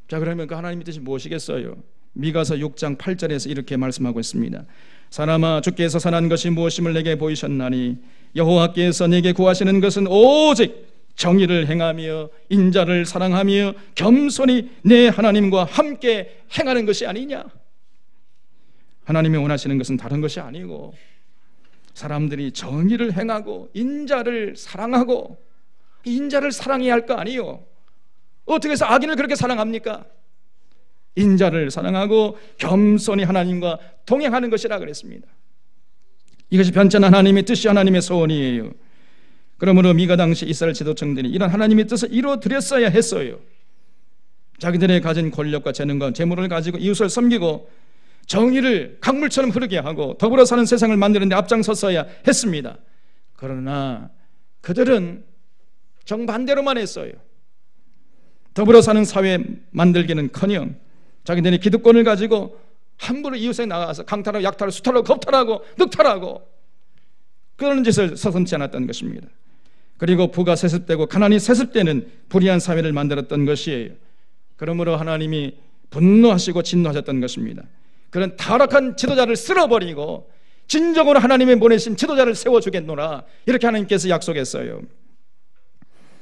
자, 그러면 그 하나님의 뜻이 무엇이겠어요? 미가서 6장 8절에서 이렇게 말씀하고 있습니다. 사람아, 주께서 선한 것이 무엇임을 내게 보이셨나니 여호와께서 내게 구하시는 것은 오직 정의를 행하며 인자를 사랑하며 겸손히 내 하나님과 함께 행하는 것이 아니냐. 하나님이 원하시는 것은 다른 것이 아니고 사람들이 정의를 행하고 인자를 사랑하고, 인자를 사랑해야 할 거 아니요. 어떻게 해서 악인을 그렇게 사랑합니까? 인자를 사랑하고 겸손히 하나님과 동행하는 것이라 그랬습니다. 이것이 변천한 하나님의 뜻이 하나님의 소원이에요. 그러므로 미가 당시 이스라엘 지도층들이 이런 하나님의 뜻을 이루어드렸어야 했어요. 자기들의 가진 권력과 재능과 재물을 가지고 이웃을 섬기고 정의를 강물처럼 흐르게 하고 더불어 사는 세상을 만드는 데 앞장섰어야 했습니다. 그러나 그들은 정반대로만 했어요. 더불어 사는 사회 만들기는커녕 자기들의 기득권을 가지고 함부로 이웃에 나가서 강탈하고 약탈하고 수탈하고 겁탈하고 늑탈하고 그런 짓을 서슴지 않았던 것입니다. 그리고 부가 세습되고 가난이 세습되는 불의한 사회를 만들었던 것이에요. 그러므로 하나님이 분노하시고 진노하셨던 것입니다. 그런 타락한 지도자를 쓸어버리고 진정으로 하나님의 보내신 지도자를 세워주겠노라 이렇게 하나님께서 약속했어요.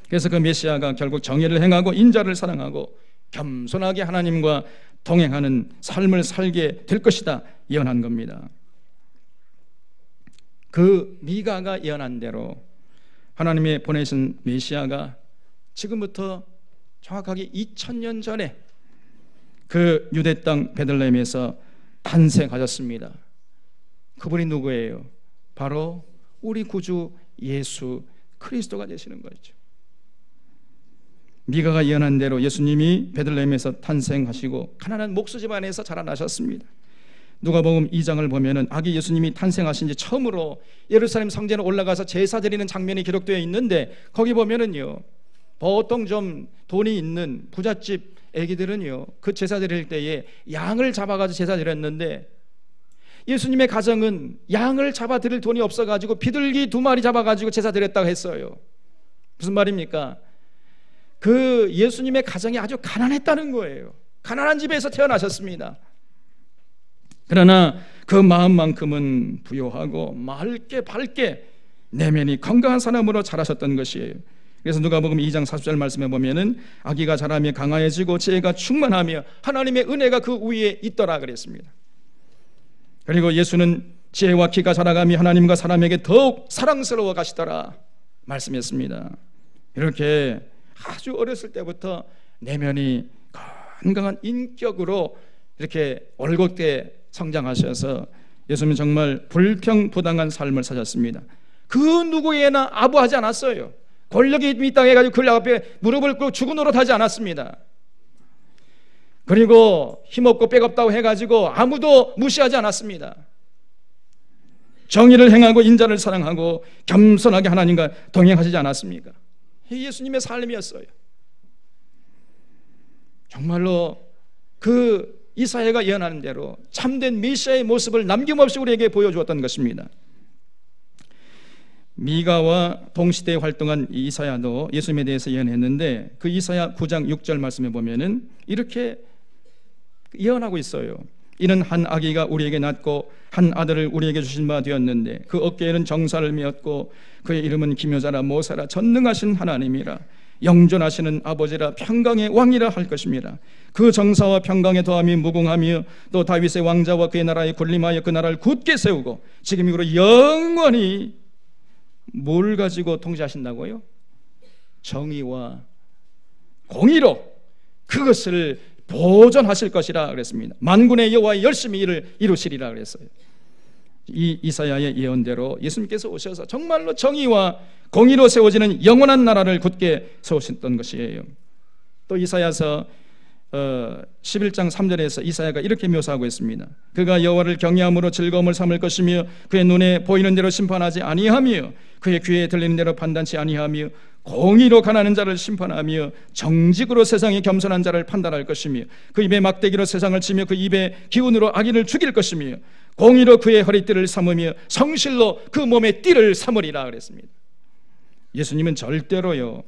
그래서 그 메시아가 결국 정의를 행하고 인자를 사랑하고 겸손하게 하나님과 동행하는 삶을 살게 될 것이다 예언한 겁니다. 그 미가가 예언한 대로 하나님의 보내신 메시아가 지금부터 정확하게 2000년 전에 그 유대 땅 베들레헴에서 탄생하셨습니다. 그분이 누구예요? 바로 우리 구주 예수 그리스도가 되시는 거죠. 미가가 예언한 대로 예수님이 베들레헴에서 탄생하시고 가난한 목수 집안에서 자라나셨습니다. 누가복음 2장을 보면은 아기 예수님이 탄생하신 지 처음으로 예루살렘 성전에 올라가서 제사 드리는 장면이 기록되어 있는데 거기 보면은요, 보통 좀 돈이 있는 부잣집 애기들은요 그 제사 드릴 때에 양을 잡아가지고 제사 드렸는데 예수님의 가정은 양을 잡아 드릴 돈이 없어가지고 비둘기 2마리 잡아가지고 제사 드렸다고 했어요. 무슨 말입니까? 그 예수님의 가정이 아주 가난했다는 거예요. 가난한 집에서 태어나셨습니다. 그러나 그 마음만큼은 부요하고 맑게 밝게 내면이 건강한 사람으로 자라셨던 것이에요. 그래서 누가복음 2장 40절 말씀에 보면은 아기가 자라며 강화해지고 지혜가 충만하며 하나님의 은혜가 그 위에 있더라 그랬습니다. 그리고 예수는 지혜와 키가 자라가며 하나님과 사람에게 더욱 사랑스러워 가시더라 말씀했습니다. 이렇게 아주 어렸을 때부터 내면이 건강한 인격으로 이렇게 올곧게 성장하셔서 예수님은 정말 불평부당한 삶을 사셨습니다. 그 누구에나 아부하지 않았어요. 권력이 있다 해가지고 그 앞에 무릎을 꿇고 죽은 노릇하지 않았습니다. 그리고 힘없고 빽없다고 해가지고 아무도 무시하지 않았습니다. 정의를 행하고 인자를 사랑하고 겸손하게 하나님과 동행하시지 않았습니까? 예수님의 삶이었어요. 정말로 그 이사야가 예언하는 대로 참된 메시아의 모습을 남김없이 우리에게 보여주었던 것입니다. 미가와 동시대에 활동한 이사야도 예수님에 대해서 예언했는데 그 이사야 9장 6절 말씀에 보면은 이렇게 예언하고 있어요. 이는 한 아기가 우리에게 낳고 한 아들을 우리에게 주신 바 되었는데 그 어깨에는 정사를 메었고 그의 이름은 기묘자라 모사라 전능하신 하나님이라 영존하시는 아버지라 평강의 왕이라 할 것입니다. 그 정사와 평강에 더함이 무궁하며 또 다윗의 왕자와 그의 나라에 군림하여 그 나라를 굳게 세우고 지금 이후로 영원히 뭘 가지고 통치하신다고요? 정의와 공의로 그것을 보존하실 것이라 그랬습니다. 만군의 여호와의 열심히 일을 이루시리라 그랬어요. 이 이사야의 예언대로 예수님께서 오셔서 정말로 정의와 공의로 세워지는 영원한 나라를 굳게 세우셨던 것이에요. 또 이사야서 11장 3절에서 이사야가 이렇게 묘사하고 있습니다. 그가 여호와를 경외함으로 즐거움을 삼을 것이며 그의 눈에 보이는 대로 심판하지 아니하며 그의 귀에 들리는 대로 판단치 아니하며 공의로 가난한 자를 심판하며 정직으로 세상에 겸손한 자를 판단할 것이며 그 입에 막대기로 세상을 치며 그 입에 기운으로 악인을 죽일 것이며 공의로 그의 허리띠를 삼으며 성실로 그 몸의 띠를 삼으리라 그랬습니다. 예수님은 절대로요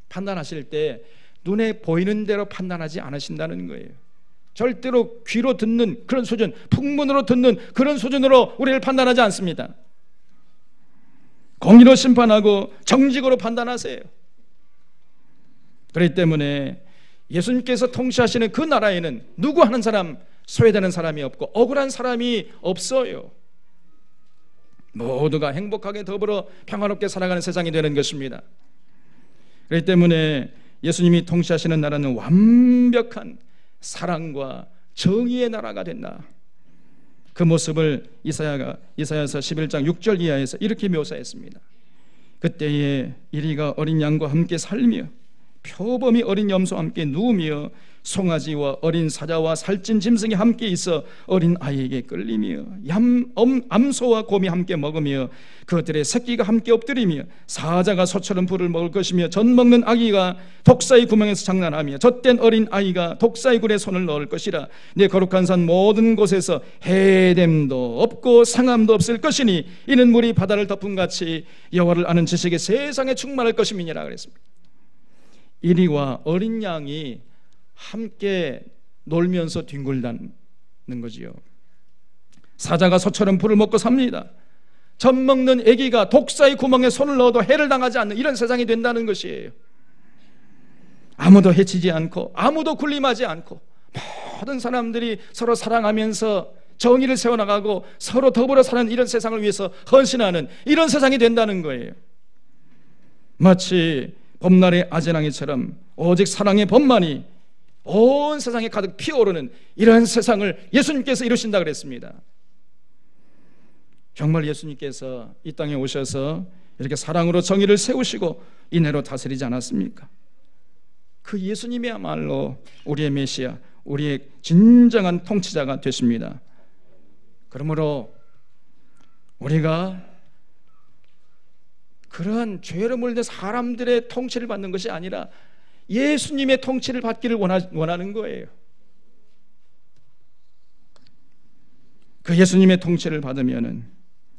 판단하실 때 눈에 보이는 대로 판단하지 않으신다는 거예요. 절대로 귀로 듣는 그런 수준, 풍문으로 듣는 그런 수준으로 우리를 판단하지 않습니다. 공의로 심판하고 정직으로 판단하세요. 그렇기 때문에 예수님께서 통치하시는 그 나라에는 누구 하는 사람, 소외되는 사람이 없고 억울한 사람이 없어요. 모두가 행복하게 더불어 평화롭게 살아가는 세상이 되는 것입니다. 그렇기 때문에 예수님이 통치하시는 나라는 완벽한 사랑과 정의의 나라가 된다. 그 모습을 이사야서 11장 6절 이하에서 이렇게 묘사했습니다. 그때에 이리가 어린 양과 함께 살며 표범이 어린 염소와 함께 누우며 송아지와 어린 사자와 살찐 짐승이 함께 있어 어린 아이에게 끌리며 암소와 곰이 함께 먹으며 그들의 새끼가 함께 엎드리며 사자가 소처럼 풀을 먹을 것이며 젖 먹는 아기가 독사의 구멍에서 장난하며 젖된 어린 아이가 독사의 굴에 손을 넣을 것이라. 내 거룩한 산 모든 곳에서 해됨도 없고 상함도 없을 것이니 이는 물이 바다를 덮음같이 여호와를 아는 지식이 세상에 충만할 것임이니라 그랬습니다. 이리와 어린 양이 함께 놀면서 뒹굴다는 거지요. 사자가 소처럼 풀을 먹고 삽니다. 젖 먹는 아기가 독사의 구멍에 손을 넣어도 해를 당하지 않는 이런 세상이 된다는 것이에요. 아무도 해치지 않고 아무도 군림하지 않고 모든 사람들이 서로 사랑하면서 정의를 세워나가고 서로 더불어 사는 이런 세상을 위해서 헌신하는 이런 세상이 된다는 거예요. 마치 봄날의 아재랑이처럼 오직 사랑의 법만이 온 세상에 가득 피어오르는 이런 세상을 예수님께서 이루신다 그랬습니다. 정말 예수님께서 이 땅에 오셔서 이렇게 사랑으로 정의를 세우시고 인애로 다스리지 않았습니까? 그 예수님이야말로 우리의 메시아, 우리의 진정한 통치자가 되십니다. 그러므로 우리가 그러한 죄로 물든 사람들의 통치를 받는 것이 아니라 예수님의 통치를 받기를 원하는 거예요. 그 예수님의 통치를 받으면은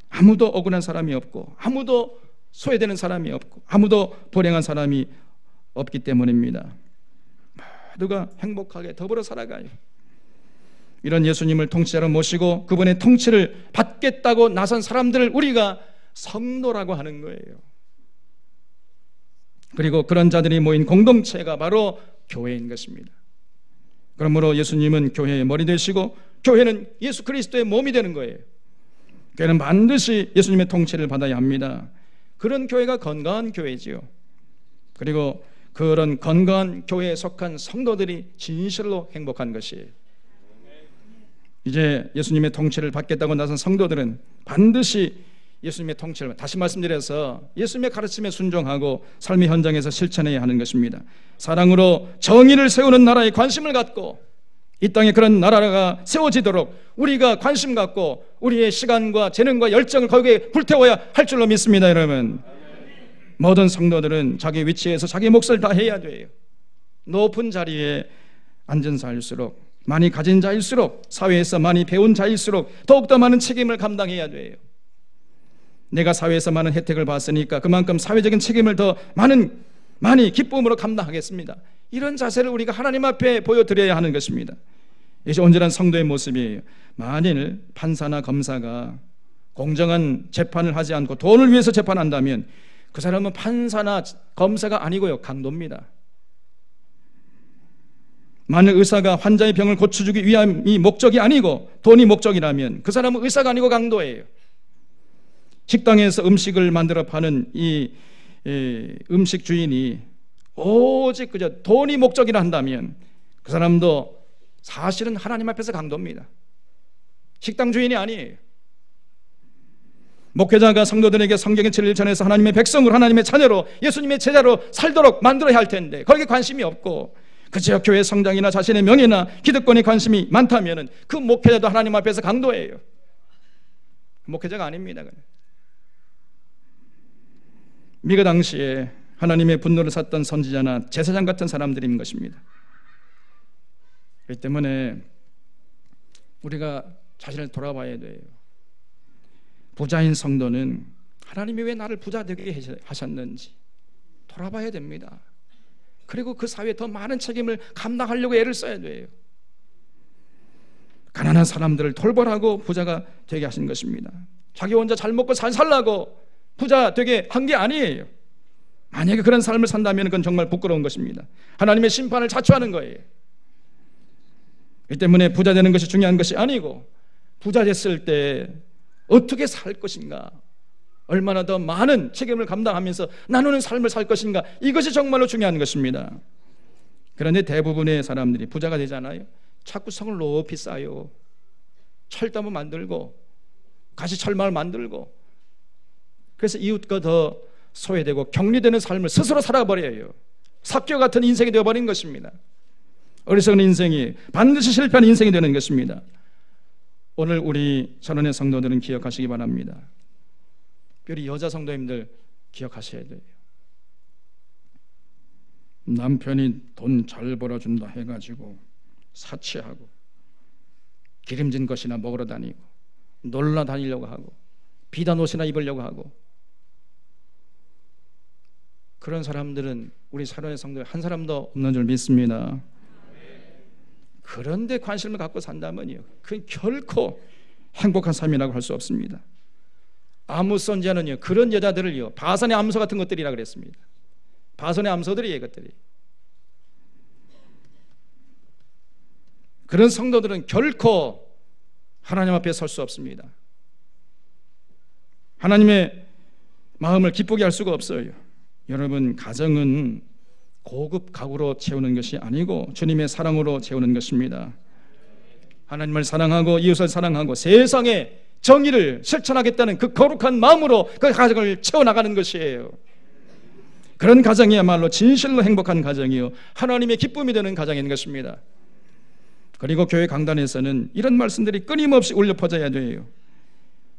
아무도 억울한 사람이 없고 아무도 소외되는 사람이 없고 아무도 불행한 사람이 없기 때문입니다. 모두가 행복하게 더불어 살아가요. 이런 예수님을 통치자로 모시고 그분의 통치를 받겠다고 나선 사람들을 우리가 성도라고 하는 거예요. 그리고 그런 자들이 모인 공동체가 바로 교회인 것입니다. 그러므로 예수님은 교회의 머리 되시고 교회는 예수 그리스도의 몸이 되는 거예요. 교회는 반드시 예수님의 통치를 받아야 합니다. 그런 교회가 건강한 교회지요. 그리고 그런 건강한 교회에 속한 성도들이 진실로 행복한 것이에요. 이제 예수님의 통치를 받겠다고 나선 성도들은 반드시 예수님의 통치를, 다시 말씀드려서 예수님의 가르침에 순종하고 삶의 현장에서 실천해야 하는 것입니다. 사랑으로 정의를 세우는 나라에 관심을 갖고 이 땅에 그런 나라가 세워지도록 우리가 관심 갖고 우리의 시간과 재능과 열정을 거기에 불태워야 할 줄로 믿습니다. 여러분, 모든 성도들은 자기 위치에서 자기 몫을 다 해야 돼요. 높은 자리에 앉은 자일수록, 많이 가진 자일수록, 사회에서 많이 배운 자일수록 더욱더 많은 책임을 감당해야 돼요. 내가 사회에서 많은 혜택을 받았으니까 그만큼 사회적인 책임을 더 많이 기쁨으로 감당하겠습니다. 이런 자세를 우리가 하나님 앞에 보여드려야 하는 것입니다. 이것이 온전한 성도의 모습이에요. 만일 판사나 검사가 공정한 재판을 하지 않고 돈을 위해서 재판한다면 그 사람은 판사나 검사가 아니고요, 강도입니다. 만일 의사가 환자의 병을 고쳐주기 위함이 목적이 아니고 돈이 목적이라면 그 사람은 의사가 아니고 강도예요. 식당에서 음식을 만들어 파는 이 음식 주인이 오직 그저 돈이 목적이라 한다면 그 사람도 사실은 하나님 앞에서 강도입니다. 식당 주인이 아니에요. 목회자가 성도들에게 성경의 진리를 전해서 하나님의 백성으로, 하나님의 자녀로, 예수님의 제자로 살도록 만들어야 할 텐데 거기에 관심이 없고 그저 교회 성장이나 자신의 명예나 기득권에 관심이 많다면 그 목회자도 하나님 앞에서 강도예요. 목회자가 아닙니다. 미그 당시에 하나님의 분노를 샀던 선지자나 제사장 같은 사람들인 것입니다. 그렇기 때문에 우리가 자신을 돌아봐야 돼요. 부자인 성도는 하나님이 왜 나를 부자 되게 하셨는지 돌아봐야 됩니다. 그리고 그 사회에 더 많은 책임을 감당하려고 애를 써야 돼요. 가난한 사람들을 돌보라고 부자가 되게 하신 것입니다. 자기 혼자 잘 먹고 잘 살라고 부자 되게 한 게 아니에요. 만약에 그런 삶을 산다면 그건 정말 부끄러운 것입니다. 하나님의 심판을 자초하는 거예요. 이 때문에 부자 되는 것이 중요한 것이 아니고 부자 됐을 때 어떻게 살 것인가, 얼마나 더 많은 책임을 감당하면서 나누는 삶을 살 것인가, 이것이 정말로 중요한 것입니다. 그런데 대부분의 사람들이 부자가 되잖아요. 자꾸 성을 높이 쌓아요. 철다무 만들고 가시철마을 만들고, 그래서 이웃과 더 소외되고 격리되는 삶을 스스로 살아버려요. 삭교 같은 인생이 되어버린 것입니다. 어리석은 인생이 반드시 실패하는 인생이 되는 것입니다. 오늘 우리 전원의 성도들은 기억하시기 바랍니다. 특별히 여자 성도님들 기억하셔야 돼요. 남편이 돈 잘 벌어준다 해가지고 사치하고 기름진 것이나 먹으러 다니고 놀러 다니려고 하고 비단 옷이나 입으려고 하고, 그런 사람들은 우리 사랑의 성도에 한 사람도 없는 줄 믿습니다. 그런데 관심을 갖고 산다면요, 그건 결코 행복한 삶이라고 할 수 없습니다. 아무 선지자는요, 그런 여자들을요, 바산의 암소 같은 것들이라 그랬습니다. 바산의 암소들이에요, 그것들이. 그런 성도들은 결코 하나님 앞에 설 수 없습니다. 하나님의 마음을 기쁘게 할 수가 없어요. 여러분, 가정은 고급 가구로 채우는 것이 아니고 주님의 사랑으로 채우는 것입니다. 하나님을 사랑하고 이웃을 사랑하고 세상의 정의를 실천하겠다는 그 거룩한 마음으로 그 가정을 채워나가는 것이에요. 그런 가정이야말로 진실로 행복한 가정이요, 하나님의 기쁨이 되는 가정인 것입니다. 그리고 교회 강단에서는 이런 말씀들이 끊임없이 울려 퍼져야 돼요.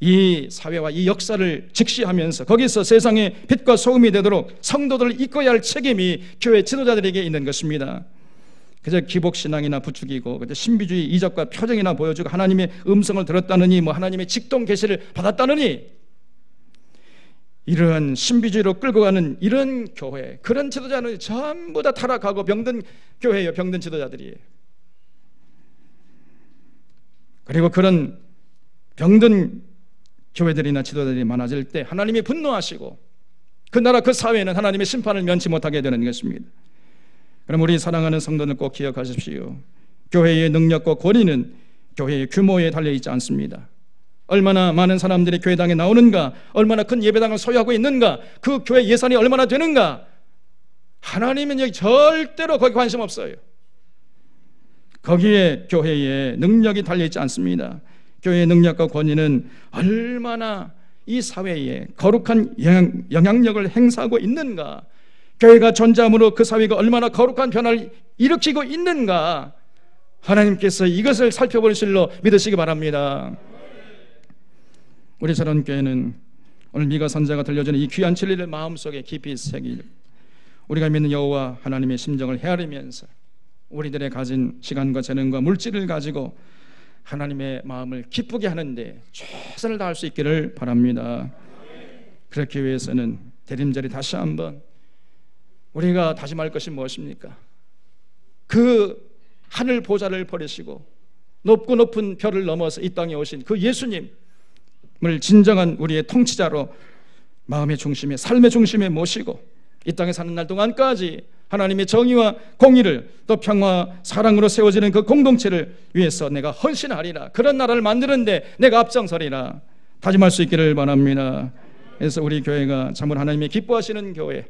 이 사회와 이 역사를 직시하면서 거기서 세상의 빛과 소금이 되도록 성도들을 이끌어야 할 책임이 교회 지도자들에게 있는 것입니다. 그저 기복신앙이나 부추기고 그저 신비주의 이적과 표정이나 보여주고 하나님의 음성을 들었다느니 하나님의 직동 계시를 받았다느니, 이러한 신비주의로 끌고 가는 이런 교회, 그런 지도자는 전부 다 타락하고 병든 교회예요. 병든 지도자들이에요. 그리고 그런 병든 교회들이나 지도자들이 많아질 때 하나님이 분노하시고 그 나라 그 사회는 하나님의 심판을 면치 못하게 되는 것입니다. 그럼 우리 사랑하는 성도들 꼭 기억하십시오. 교회의 능력과 권위는 교회의 규모에 달려있지 않습니다. 얼마나 많은 사람들이 교회당에 나오는가, 얼마나 큰 예배당을 소유하고 있는가, 그 교회 예산이 얼마나 되는가, 하나님은 여기 절대로 거기 관심 없어요. 거기에 교회의 능력이 달려있지 않습니다. 교회의 능력과 권위는 얼마나 이 사회에 거룩한 영향력을 행사하고 있는가, 교회가 존재함으로 그 사회가 얼마나 거룩한 변화를 일으키고 있는가, 하나님께서 이것을 살펴볼 줄로 믿으시기 바랍니다. 우리 저런 교회는 오늘 미가 선자가 들려주는 이 귀한 진리를 마음속에 깊이 새길, 우리가 믿는 여호와 하나님의 심정을 헤아리면서 우리들의 가진 시간과 재능과 물질을 가지고 하나님의 마음을 기쁘게 하는데 최선을 다할 수 있기를 바랍니다. 그렇기 위해서는 대림절이 다시 한번 우리가 다짐할 것이 무엇입니까? 그 하늘 보좌를 버리시고 높고 높은 별을 넘어서 이 땅에 오신 그 예수님을 진정한 우리의 통치자로 마음의 중심에, 삶의 중심에 모시고 이 땅에 사는 날 동안까지 하나님의 정의와 공의를, 또 평화, 사랑으로 세워지는 그 공동체를 위해서 내가 헌신하리라, 그런 나라를 만드는데 내가 앞장서리라 다짐할 수 있기를 바랍니다. 그래서 우리 교회가 참으로 하나님의 기뻐하시는 교회,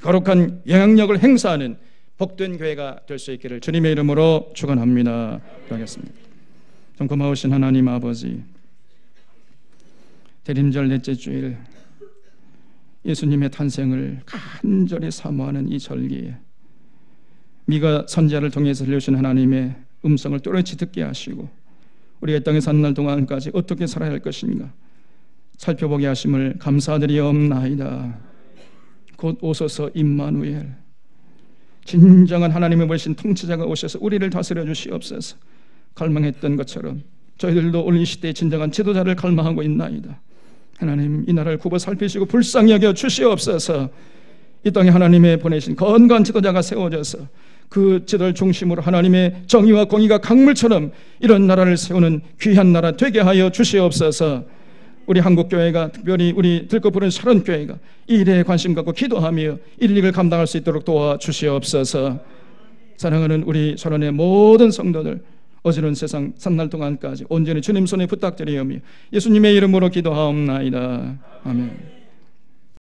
거룩한 영향력을 행사하는 복된 교회가 될 수 있기를 주님의 이름으로 축원합니다. 기도하겠습니다. 좀 고마우신 하나님 아버지, 대림절 넷째 주일 예수님의 탄생을 간절히 사모하는 이 절기에 미가 선지자를 통해서 들려주신 하나님의 음성을 또렷이 듣게 하시고 우리가 이 땅에 사는 날 동안까지 어떻게 살아야 할 것인가 살펴보게 하심을 감사드리옵나이다. 곧 오소서 임마누엘, 진정한 하나님의 보신 통치자가 오셔서 우리를 다스려 주시옵소서. 갈망했던 것처럼 저희들도 오늘 이 시대에 진정한 지도자를 갈망하고 있나이다. 하나님, 이 나라를 굽어 살피시고 불쌍히 여겨 주시옵소서. 이 땅에 하나님의 보내신 건강한 지도자가 세워져서 그 지도를 중심으로 하나님의 정의와 공의가 강물처럼 이런 나라를 세우는 귀한 나라 되게 하여 주시옵소서. 우리 한국교회가, 특별히 우리 들고 부른 서른교회가 이 일에 관심 갖고 기도하며 일일을 감당할 수 있도록 도와주시옵소서. 사랑하는 우리 서른의 모든 성도들, 어지러운 세상 산날 동안까지 온전히 주님 손에 부탁드리오며 예수님의 이름으로 기도하옵나이다. 아멘.